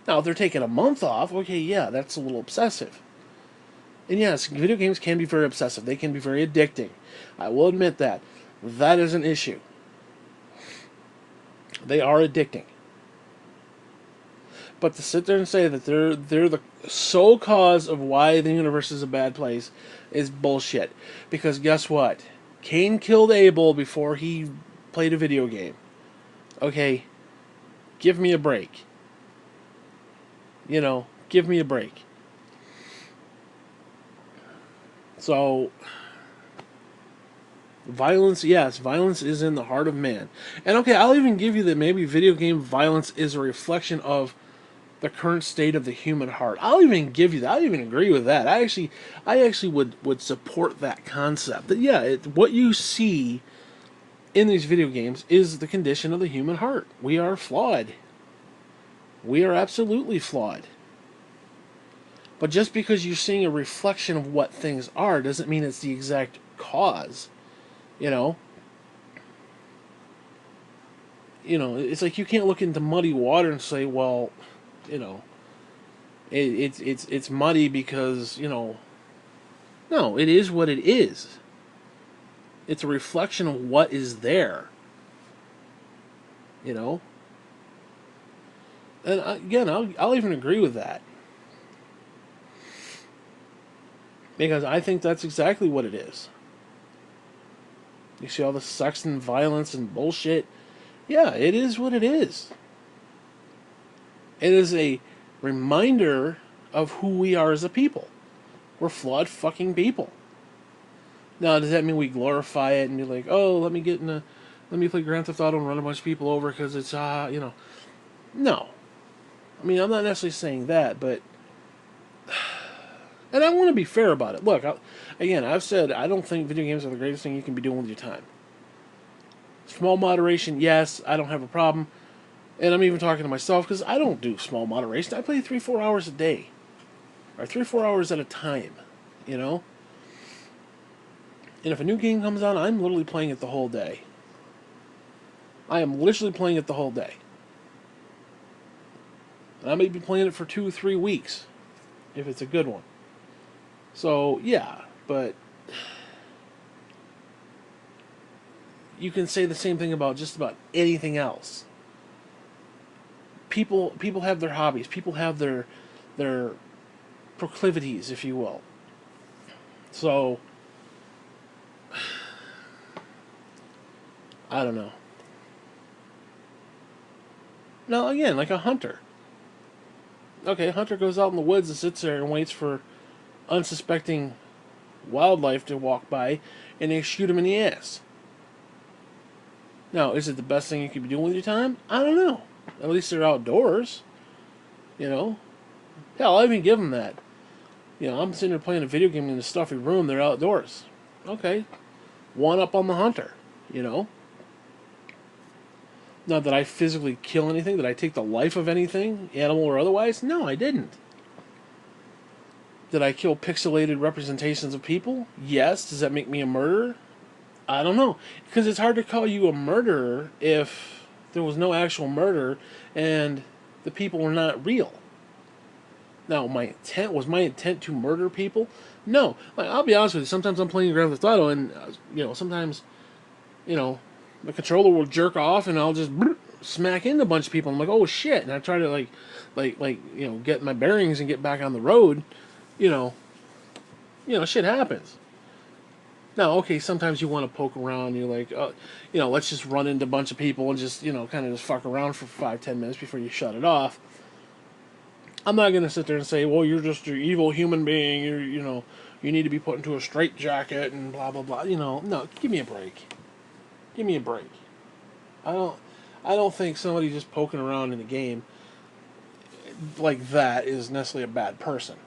A: Now, if they're taking a month off, okay, yeah, that's a little obsessive. And yes, video games can be very obsessive. They can be very addicting. I will admit that. That is an issue. They are addicting. But to sit there and say that they're the sole cause of why the universe is a bad place is bullshit. Because guess what? Cain killed Abel before he played a video game. Okay? Give me a break. Give me a break. So, violence, yes, violence is in the heart of man. And okay, I'll even give you that maybe video game violence is a reflection of the current state of the human heart. I'll even give you that. I'll even agree with that. I actually would support that concept. That yeah, what you see in these video games is the condition of the human heart. We are flawed. We are absolutely flawed. But just because you're seeing a reflection of what things are doesn't mean it's the exact cause. It's like you can't look into muddy water and say, well, it's muddy because, no, it is what it is. It's a reflection of what is there. And again, I'll even agree with that. Because I think that's exactly what it is. You see all the sex and violence and bullshit. Yeah, it is what it is. It is a reminder of who we are as a people. We're flawed fucking people. Now, does that mean we glorify it and be like, oh, let me play Grand Theft Auto and run a bunch of people over because it's, No. I mean, I'm not necessarily saying that, but... And I want to be fair about it. Look, again, I've said I don't think video games are the greatest thing you can be doing with your time. Small moderation, yes, I don't have a problem. And I'm even talking to myself because I don't do small moderation. I play 3-4 hours a day. Or 3-4 hours at a time. And if a new game comes out, I'm literally playing it the whole day. I am literally playing it the whole day. And I may be playing it for 2-3 weeks. If it's a good one. So, yeah, but you can say the same thing about just about anything else. People have their hobbies. People have their proclivities, if you will. So, I don't know. Now, again, like a hunter. Okay, a hunter goes out in the woods and sits there and waits for unsuspecting wildlife to walk by, and they shoot him in the ass. Now, is it the best thing you could be doing with your time? I don't know. At least they're outdoors. Hell, I'll even give them that. I'm sitting there playing a video game in a stuffy room, they're outdoors. Okay. One up on the hunter, Not that I physically kill anything. Did I take the life of anything, animal or otherwise? No, I didn't. Did I kill pixelated representations of people? Yes. Does that make me a murderer? I don't know. Because it's hard to call you a murderer if there was no actual murder and the people were not real. Now, my intent to murder people? No. Like, I'll be honest with you. Sometimes I'm playing Grand Theft Auto, and sometimes, you know, the controller will jerk off, and I'll just smack into a bunch of people. I'm like, oh shit! And I try to get my bearings and get back on the road. You know, shit happens. Now, okay, sometimes you want to poke around. You're like, let's just run into a bunch of people and just, kind of just fuck around for 5-10 minutes before you shut it off. I'm not gonna sit there and say, well, you're just an evil human being. You need to be put into a straitjacket and blah blah blah. No, give me a break. Give me a break. I don't think somebody just poking around in a game like that is necessarily a bad person.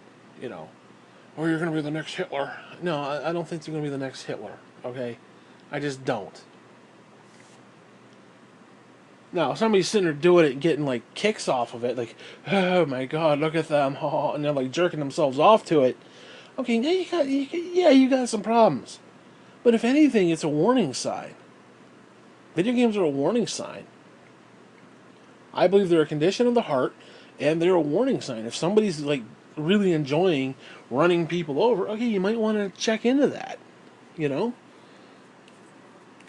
A: Or you're gonna be the next Hitler. No, I don't think they're gonna be the next Hitler. Okay, I just don't. Now, if somebody's sitting there doing it and getting, like, kicks off of it, like, oh my god, look at them, and they're, like, jerking themselves off to it, okay, now you got some problems. But if anything, it's a warning sign. Video games are a warning sign. I believe they're a condition of the heart, and they're a warning sign. If somebody's, like, really enjoying running people over, okay, you might want to check into that,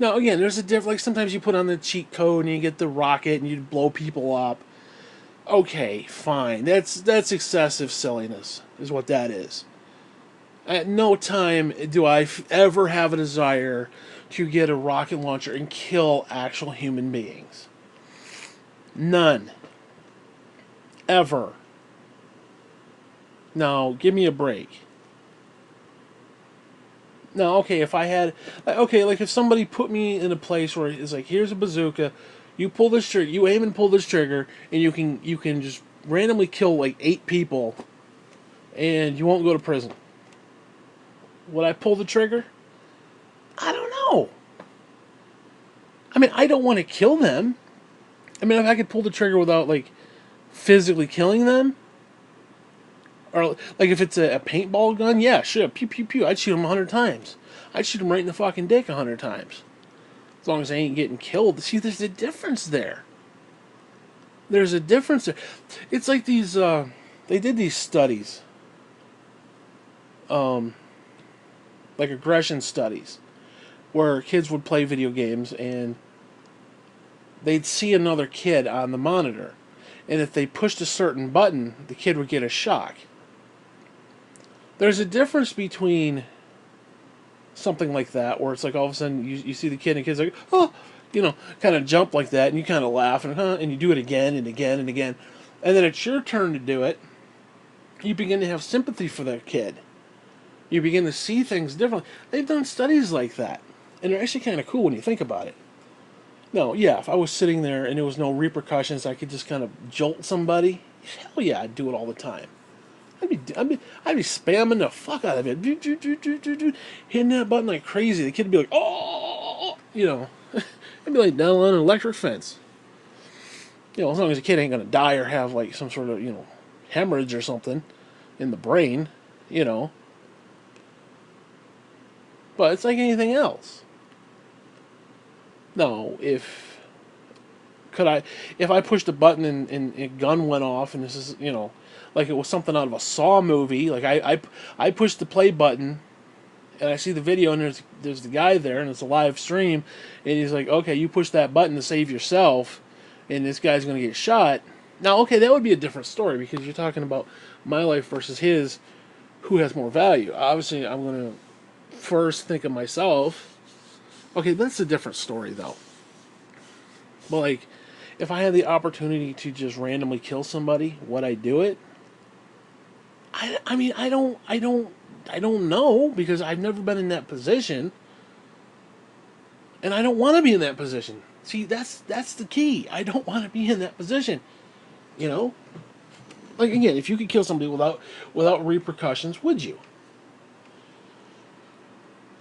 A: Now, again, there's a difference. Like, sometimes you put on the cheat code and you get the rocket and you blow people up. Okay, fine. That's excessive silliness, is what that is. At no time do I ever have a desire to get a rocket launcher and kill actual human beings. None. Ever. Now, give me a break. Now, okay, if if somebody put me in a place where it's like, here's a bazooka, you pull this trigger, you aim and pull this trigger, and you can just randomly kill like 8 people, and you won't go to prison. Would I pull the trigger? I don't know. I mean, I don't want to kill them. I mean, if I could pull the trigger without, like, physically killing them, or, like, if it's a paintball gun, yeah, sure, pew, pew, pew, I'd shoot them 100 times. I'd shoot them right in the fucking dick 100 times. As long as they ain't getting killed. See, there's a difference there. There's a difference there. It's like these, they did these studies. Like aggression studies. Where kids would play video games and they'd see another kid on the monitor. And if they pushed a certain button, the kid would get a shock. There's a difference between something like that, where it's like all of a sudden you see the kid and the kid's like, oh, kind of jump like that, and you kind of laugh, and you do it again and again and again. And then it's your turn to do it. You begin to have sympathy for that kid. You begin to see things differently. They've done studies like that. And they're actually kind of cool when you think about it. No, yeah, if I was sitting there and there was no repercussions, I could just kind of jolt somebody. Hell yeah, I'd do it all the time. I'd be spamming the fuck out of it, hitting that button like crazy. The kid would be like, oh, I'd be like down on an electric fence. As long as the kid ain't gonna die or have like some sort of hemorrhage or something in the brain, But it's like anything else. No, if I pushed a button and a gun went off, and this is, like it was something out of a Saw movie, like I pushed the play button, and I see the video, and there's the guy there, and it's a live stream, and he's like, okay, you push that button to save yourself, and this guy's going to get shot. Now, okay, that would be a different story, because you're talking about my life versus his, who has more value. Obviously, I'm going to first think of myself. Okay, that's a different story, though. But, like, if I had the opportunity to just randomly kill somebody, would I do it? I mean, I don't know, because I've never been in that position, and I don't want to be in that position. See, that's the key. I don't want to be in that position. Like, again, if you could kill somebody without repercussions, would you?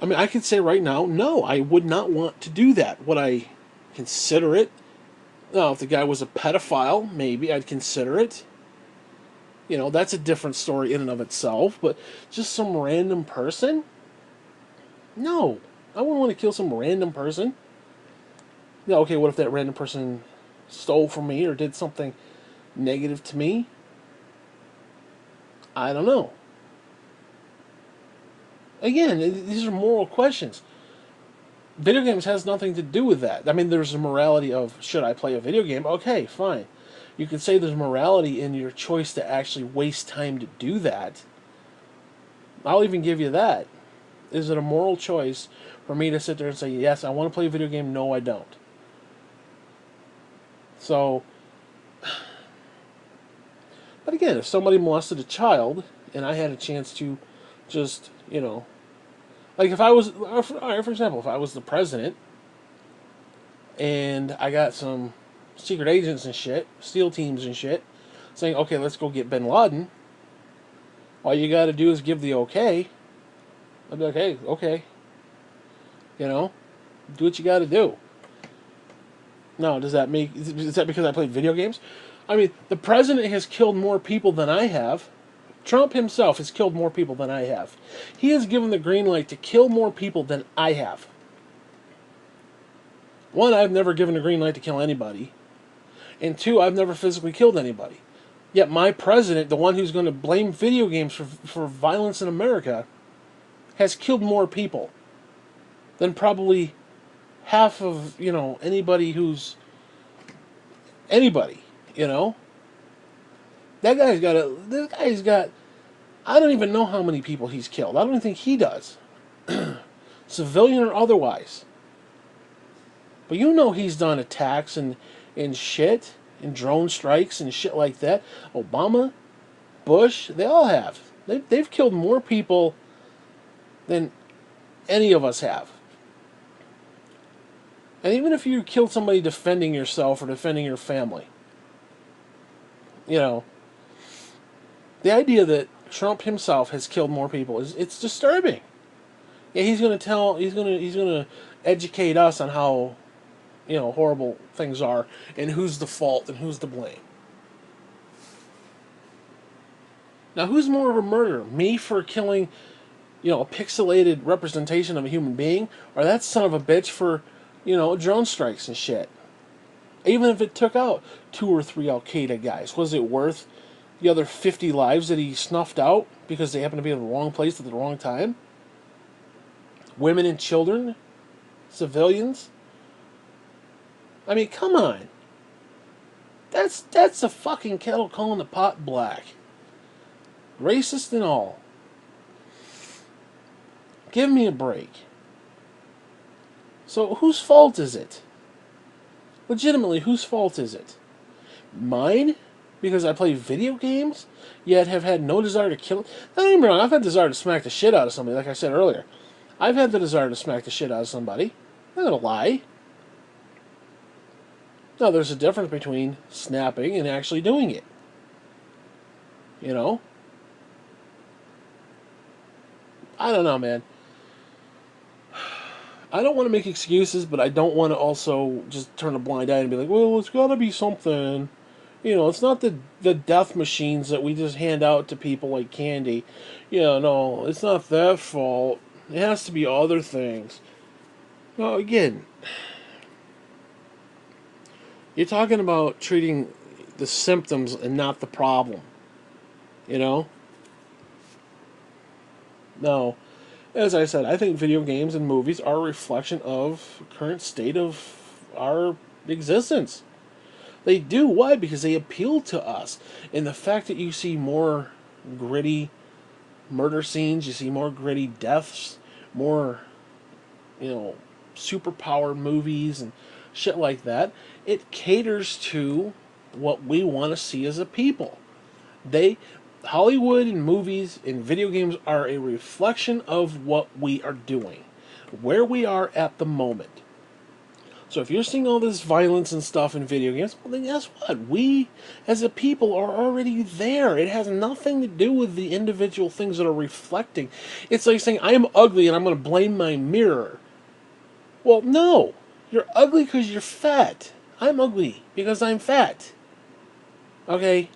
A: I mean, I can say right now, no, I would not want to do that. Would I consider it? Now, if the guy was a pedophile, maybe I'd consider it. That's a different story in and of itself. But just some random person? No. I wouldn't want to kill some random person. Yeah, okay, what if that random person stole from me or did something negative to me? I don't know. Again, these are moral questions. Video games has nothing to do with that. I mean, there's a morality of, should I play a video game? Okay, fine. You can say there's morality in your choice to actually waste time to do that. I'll even give you that. Is it a moral choice for me to sit there and say, yes, I want to play a video game? No, I don't. So, but again, if somebody molested a child and I had a chance to just, like if I was, for example, if I was the president and I got some secret agents and shit, SEAL teams and shit, saying, okay, let's go get bin Laden, all you got to do is give the okay. I'd be like, hey, okay. Do what you got to do. Now, is that because I played video games? I mean, the president has killed more people than I have. Trump himself has killed more people than I have. He has given the green light to kill more people than I have. One, I've never given a green light to kill anybody. And two, I've never physically killed anybody. Yet my president, the one who's going to blame video games for violence in America, has killed more people than probably half of, anybody who's... Anybody, This guy's got... I don't even know how many people he's killed. I don't even think he does. Civilian or otherwise. But he's done attacks and shit, and drone strikes and shit like that. Obama, Bush, they all have. They've killed more people than any of us have. And even if you killed somebody defending yourself or defending your family, the idea that Trump himself has killed more people it's disturbing. Yeah, he's going to educate us on how horrible things are and who's the fault and who's to blame. Now, who's more of a murderer? Me for killing, a pixelated representation of a human being, or that son of a bitch for, drone strikes and shit? Even if it took out 2 or 3 Al-Qaeda guys, was it worth the other 50 lives that he snuffed out because they happened to be in the wrong place at the wrong time? Women and children? Civilians? I mean, come on. That's a fucking kettle calling the pot black. Racist and all. Give me a break. So, whose fault is it? Legitimately, whose fault is it? Mine? Because I play video games, yet have had no desire to kill... Don't get me wrong, I've had desire to smack the shit out of somebody, like I said earlier. I've had the desire to smack the shit out of somebody. I'm not gonna lie. Now, there's a difference between snapping and actually doing it. I don't know, man. I don't want to make excuses, but I don't want to also just turn a blind eye and be like, well, it's got to be something. It's not the death machines that we just hand out to people like candy. No, it's not their fault. It has to be other things. Well, again, you're talking about treating the symptoms and not the problem. No. As I said, I think video games and movies are a reflection of the current state of our existence. They do. Why? Because they appeal to us. And the fact that you see more gritty murder scenes, you see more gritty deaths, more, superpowered movies and shit like that, it caters to what we want to see as a people. Hollywood and movies and video games are a reflection of what we are doing, where we are at the moment. So if you're seeing all this violence and stuff in video games, well then guess what? We, as a people, are already there. It has nothing to do with the individual things that are reflecting. It's like saying, I am ugly and I'm going to blame my mirror. Well, no. You're ugly because you're fat. I'm ugly because I'm fat. Okay?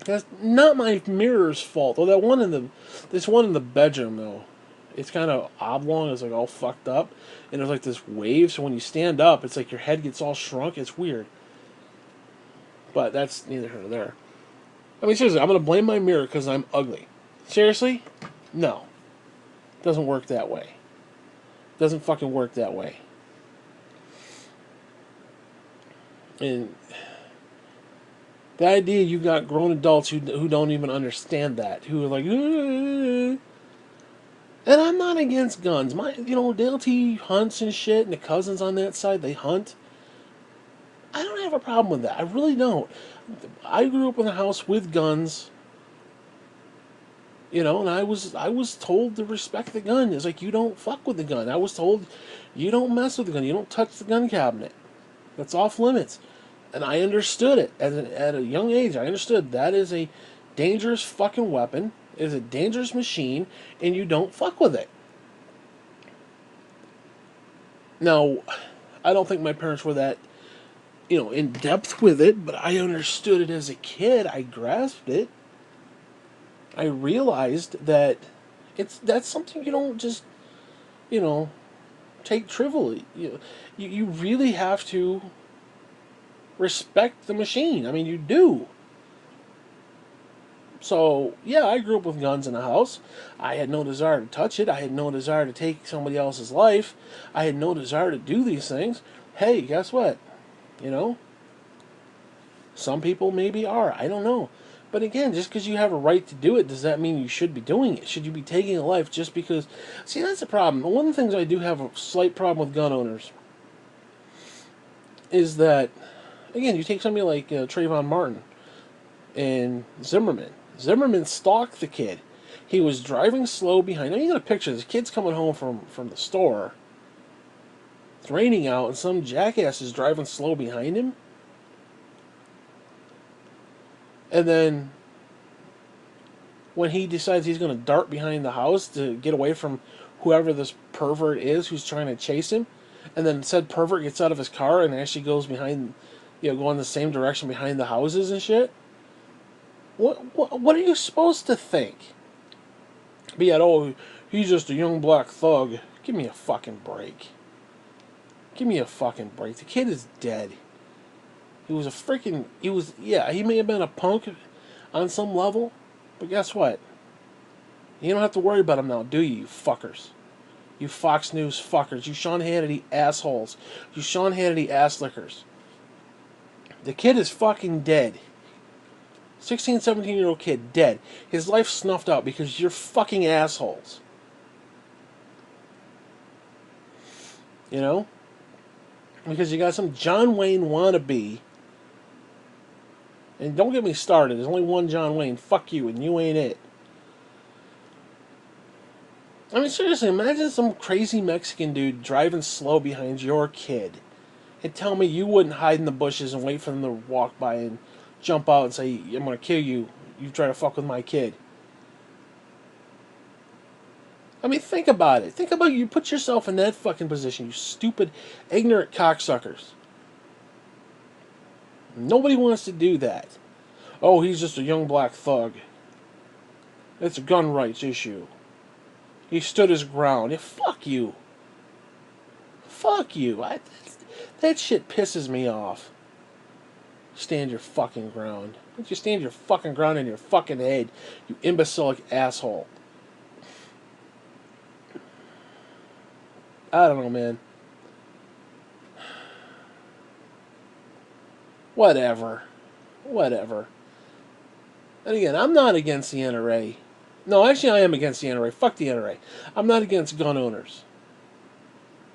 A: That's not my mirror's fault. Though this one in the bedroom though, it's kind of oblong. It's like all fucked up, and there's like this wave. So when you stand up, it's like your head gets all shrunk. It's weird, but that's neither here nor there. I mean, seriously, I'm gonna blame my mirror because I'm ugly. Seriously, no, doesn't work that way. Doesn't fucking work that way. And the idea you got grown adults who don't even understand that, who are like, and I'm not against guns. Dale T hunts and shit, and the cousins on that side, they hunt. I don't have a problem with that. I really don't. I grew up in a house with guns, and I was told to respect the gun. It's like, you don't fuck with the gun. I was told you don't mess with the gun. You don't touch the gun cabinet. That's off limits. And I understood it at a young age. I understood that is a dangerous fucking weapon. It is a dangerous machine, and you don't fuck with it. Now, I don't think my parents were that, in depth with it, but I understood it as a kid. I grasped it. I realized that that's something you don't just, you know, take trivially. You really have to respect the machine. I mean, you do. So, yeah, I grew up with guns in the house. I had no desire to touch it. I had no desire to take somebody else's life. I had no desire to do these things. Hey, guess what? You know, some people maybe are. I don't know. But again, just because you have a right to do it, does that mean you should be doing it? Should you be taking a life just because... See, that's the problem. One of the things I do have a slight problem with gun owners is that, again, you take somebody like Trayvon Martin and Zimmerman. Zimmerman stalked the kid. He was driving slow behind him. You got a picture. This kid's coming home from the store. It's raining out, and some jackass is driving slow behind him. And then when he decides he's going to dart behind the house to get away from whoever this pervert is who's trying to chase him, and then said pervert gets out of his car and actually goes behind, going the same direction behind the houses and shit. What are you supposed to think? But yet, oh, he's just a young black thug. Give me a fucking break. Give me a fucking break. The kid is dead. He may have been a punk on some level, but guess what? You don't have to worry about him now, do you fuckers? You Fox News fuckers. You Sean Hannity assholes. You Sean Hannity ass lickers. The kid is fucking dead. 16, 17-year-old kid, dead. His life snuffed out because you're fucking assholes. You know? Because you got some John Wayne wannabe. And don't get me started. There's only one John Wayne. Fuck you, and you ain't it. I mean, seriously, imagine some crazy Mexican dude driving slow behind your kid. And tell me you wouldn't hide in the bushes and wait for them to walk by and jump out and say, I'm going to kill you. You try to fuck with my kid. I mean, think about it. Think about it. You put yourself in that fucking position, you stupid, ignorant cocksuckers. Nobody wants to do that. Oh, he's just a young black thug. It's a gun rights issue. He stood his ground. Yeah, fuck you. Fuck you. That shit pisses me off. Stand your fucking ground. Don't you stand your fucking ground in your fucking head, you imbecilic asshole. I don't know, man. Whatever. And again, I'm not against the NRA. No, actually I am against the NRA. Fuck the NRA. I'm not against gun owners.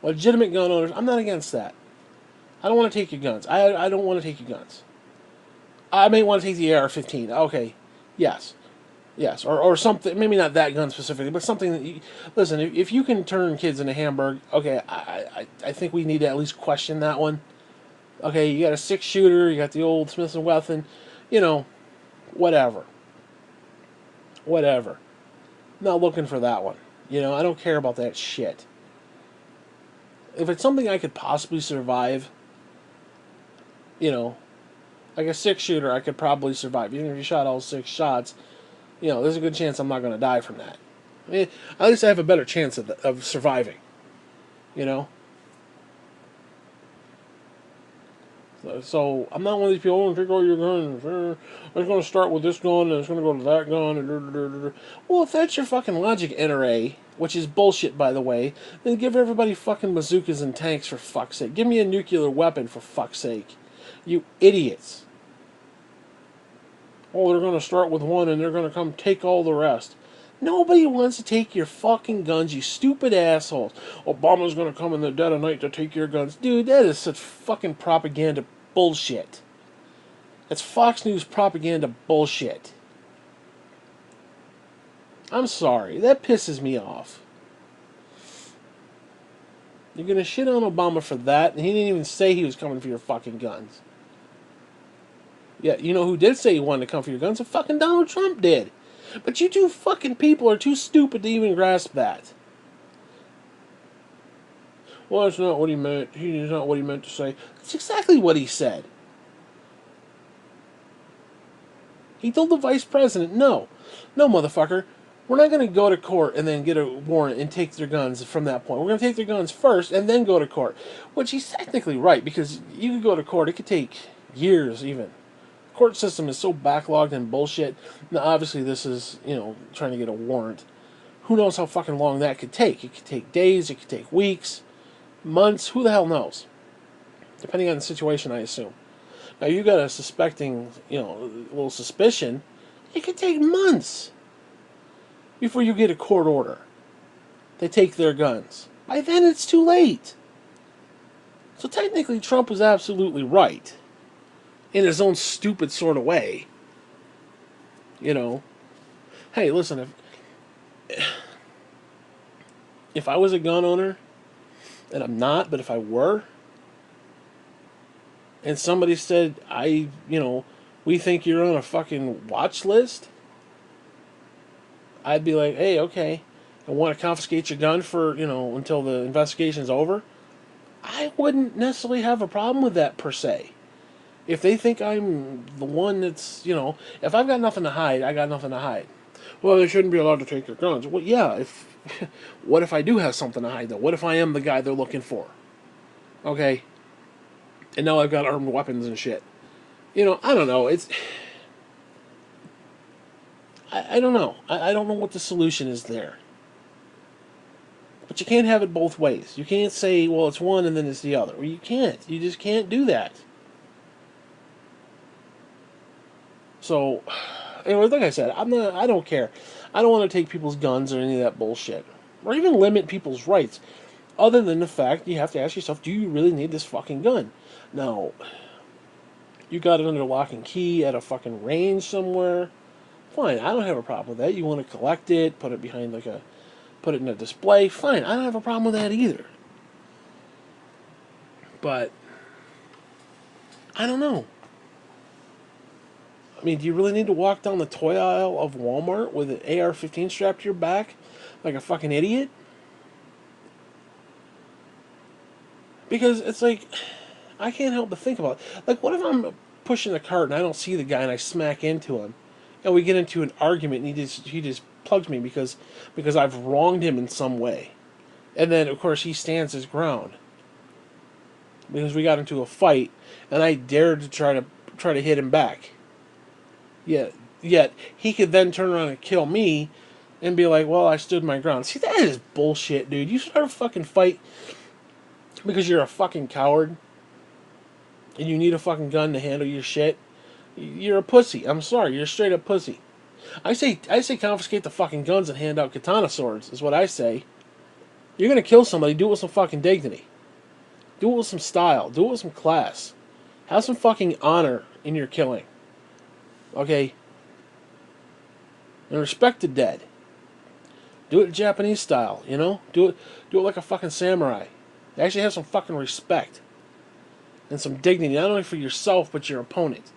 A: Legitimate gun owners, I'm not against that. I don't want to take your guns. I don't want to take your guns. I may want to take the AR-15. Okay. Yes. Or something, maybe not that gun specifically, but something that you... Listen, if you can turn kids into Hamburg, okay, I think we need to at least question that one. Okay, you got a 6-shooter, you got the old Smith & Wesson, whatever. Not looking for that one. I don't care about that shit. If it's something I could possibly survive, you know, like a 6-shooter, I could probably survive. Even if you shot all 6 shots, there's a good chance I'm not going to die from that. I mean, at least I have a better chance of surviving, you know? So I'm not one of these people, take all your guns. It's going to start with this gun, and it's going to go to that gun. And well, if that's your fucking logic, NRA, which is bullshit, by the way, then give everybody fucking bazookas and tanks, for fuck's sake. Give me a nuclear weapon, for fuck's sake. You idiots. Oh, they're going to start with one, and they're going to come take all the rest. Nobody wants to take your fucking guns, you stupid assholes. Obama's going to come in the dead of night to take your guns. Dude, that is such fucking propaganda bullshit. That's Fox News propaganda bullshit. I'm sorry. That pisses me off. You're going to shit on Obama for that, and he didn't even say he was coming for your fucking guns. Yeah, you know who did say he wanted to come for your guns? Fucking Donald Trump did. But you two fucking people are too stupid to even grasp that. Well, that's not what he meant. He's not what he meant to say. That's exactly what he said. He told the vice president, no, motherfucker, we're not going to go to court and then get a warrant and take their guns from that point. We're going to take their guns first and then go to court. Which he's technically right, because you could go to court, it could take years even. The court system is so backlogged and bullshit. Now, obviously, this is, trying to get a warrant. Who knows how fucking long that could take? It could take days, it could take weeks, months, who the hell knows? Depending on the situation, I assume. Now, you got a suspecting, a little suspicion, it could take months before you get a court order. They take their guns. By then, it's too late. So technically, Trump was absolutely right. In his own stupid sort of way. Hey, listen, if I was a gun owner, and I'm not, but if I were, and somebody said, we think you're on a fucking watch list, I'd be like, hey, okay, I want to confiscate your gun for, until the investigation's over. I wouldn't necessarily have a problem with that, per se. If they think I'm the one that's, if I've got nothing to hide, I got nothing to hide. Well, they shouldn't be allowed to take your guns. Well, yeah, what if I do have something to hide, though? What if I am the guy they're looking for? Okay? And now I've got armed weapons and shit. I don't know. I don't know. I don't know what the solution is there. But you can't have it both ways. You can't say, well, it's one and then it's the other. Well, you can't. You just can't do that. So, anyway, like I said, I don't care. I don't want to take people's guns or any of that bullshit. Or even limit people's rights. Other than the fact you have to ask yourself, do you really need this fucking gun? No. You got it under lock and key at a fucking range somewhere. Fine, I don't have a problem with that. You want to collect it, put it behind put it in a display. Fine, I don't have a problem with that either. But, I don't know. I mean, do you really need to walk down the toy aisle of Walmart with an AR-15 strapped to your back like a fucking idiot? Because it's like, I can't help but think about it. Like, what if I'm pushing the cart and I don't see the guy and I smack into him, and we get into an argument and he just plugs me because I've wronged him in some way, and then of course he stands his ground because we got into a fight and I dared to try to hit him back. Yet he could then turn around and kill me and be like, well, I stood my ground. See, that is bullshit, dude. You start a fucking fight because you're a fucking coward and you need a fucking gun to handle your shit. You're a pussy. I'm sorry, you're a straight up pussy. I say confiscate the fucking guns and hand out katana swords, is what I say. You're gonna kill somebody, do it with some fucking dignity. Do it with some style. Do it with some class. Have some fucking honor in your killing. Okay? And respect the dead. Do it Japanese style, Do it like a fucking samurai. Actually have some fucking respect. And some dignity, not only for yourself, but your opponent.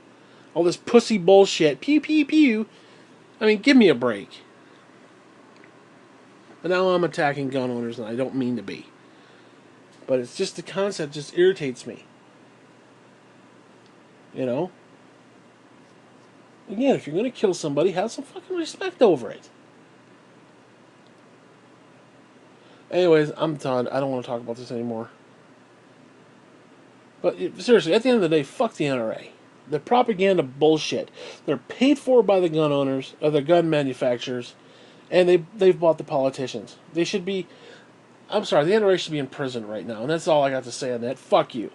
A: All this pussy bullshit. Pew, pew, pew. I mean, give me a break. And now I'm attacking gun owners, and I don't mean to be. But it's just the concept just irritates me. You know? Again, if you're going to kill somebody, have some fucking respect over it. Anyways, I'm done. I don't want to talk about this anymore. But seriously, at the end of the day, fuck the NRA. The propaganda bullshit. They're paid for by the gun owners, or the gun manufacturers, and they've bought the politicians. They should be. I'm sorry, the NRA should be in prison right now, and that's all I got to say on that. Fuck you.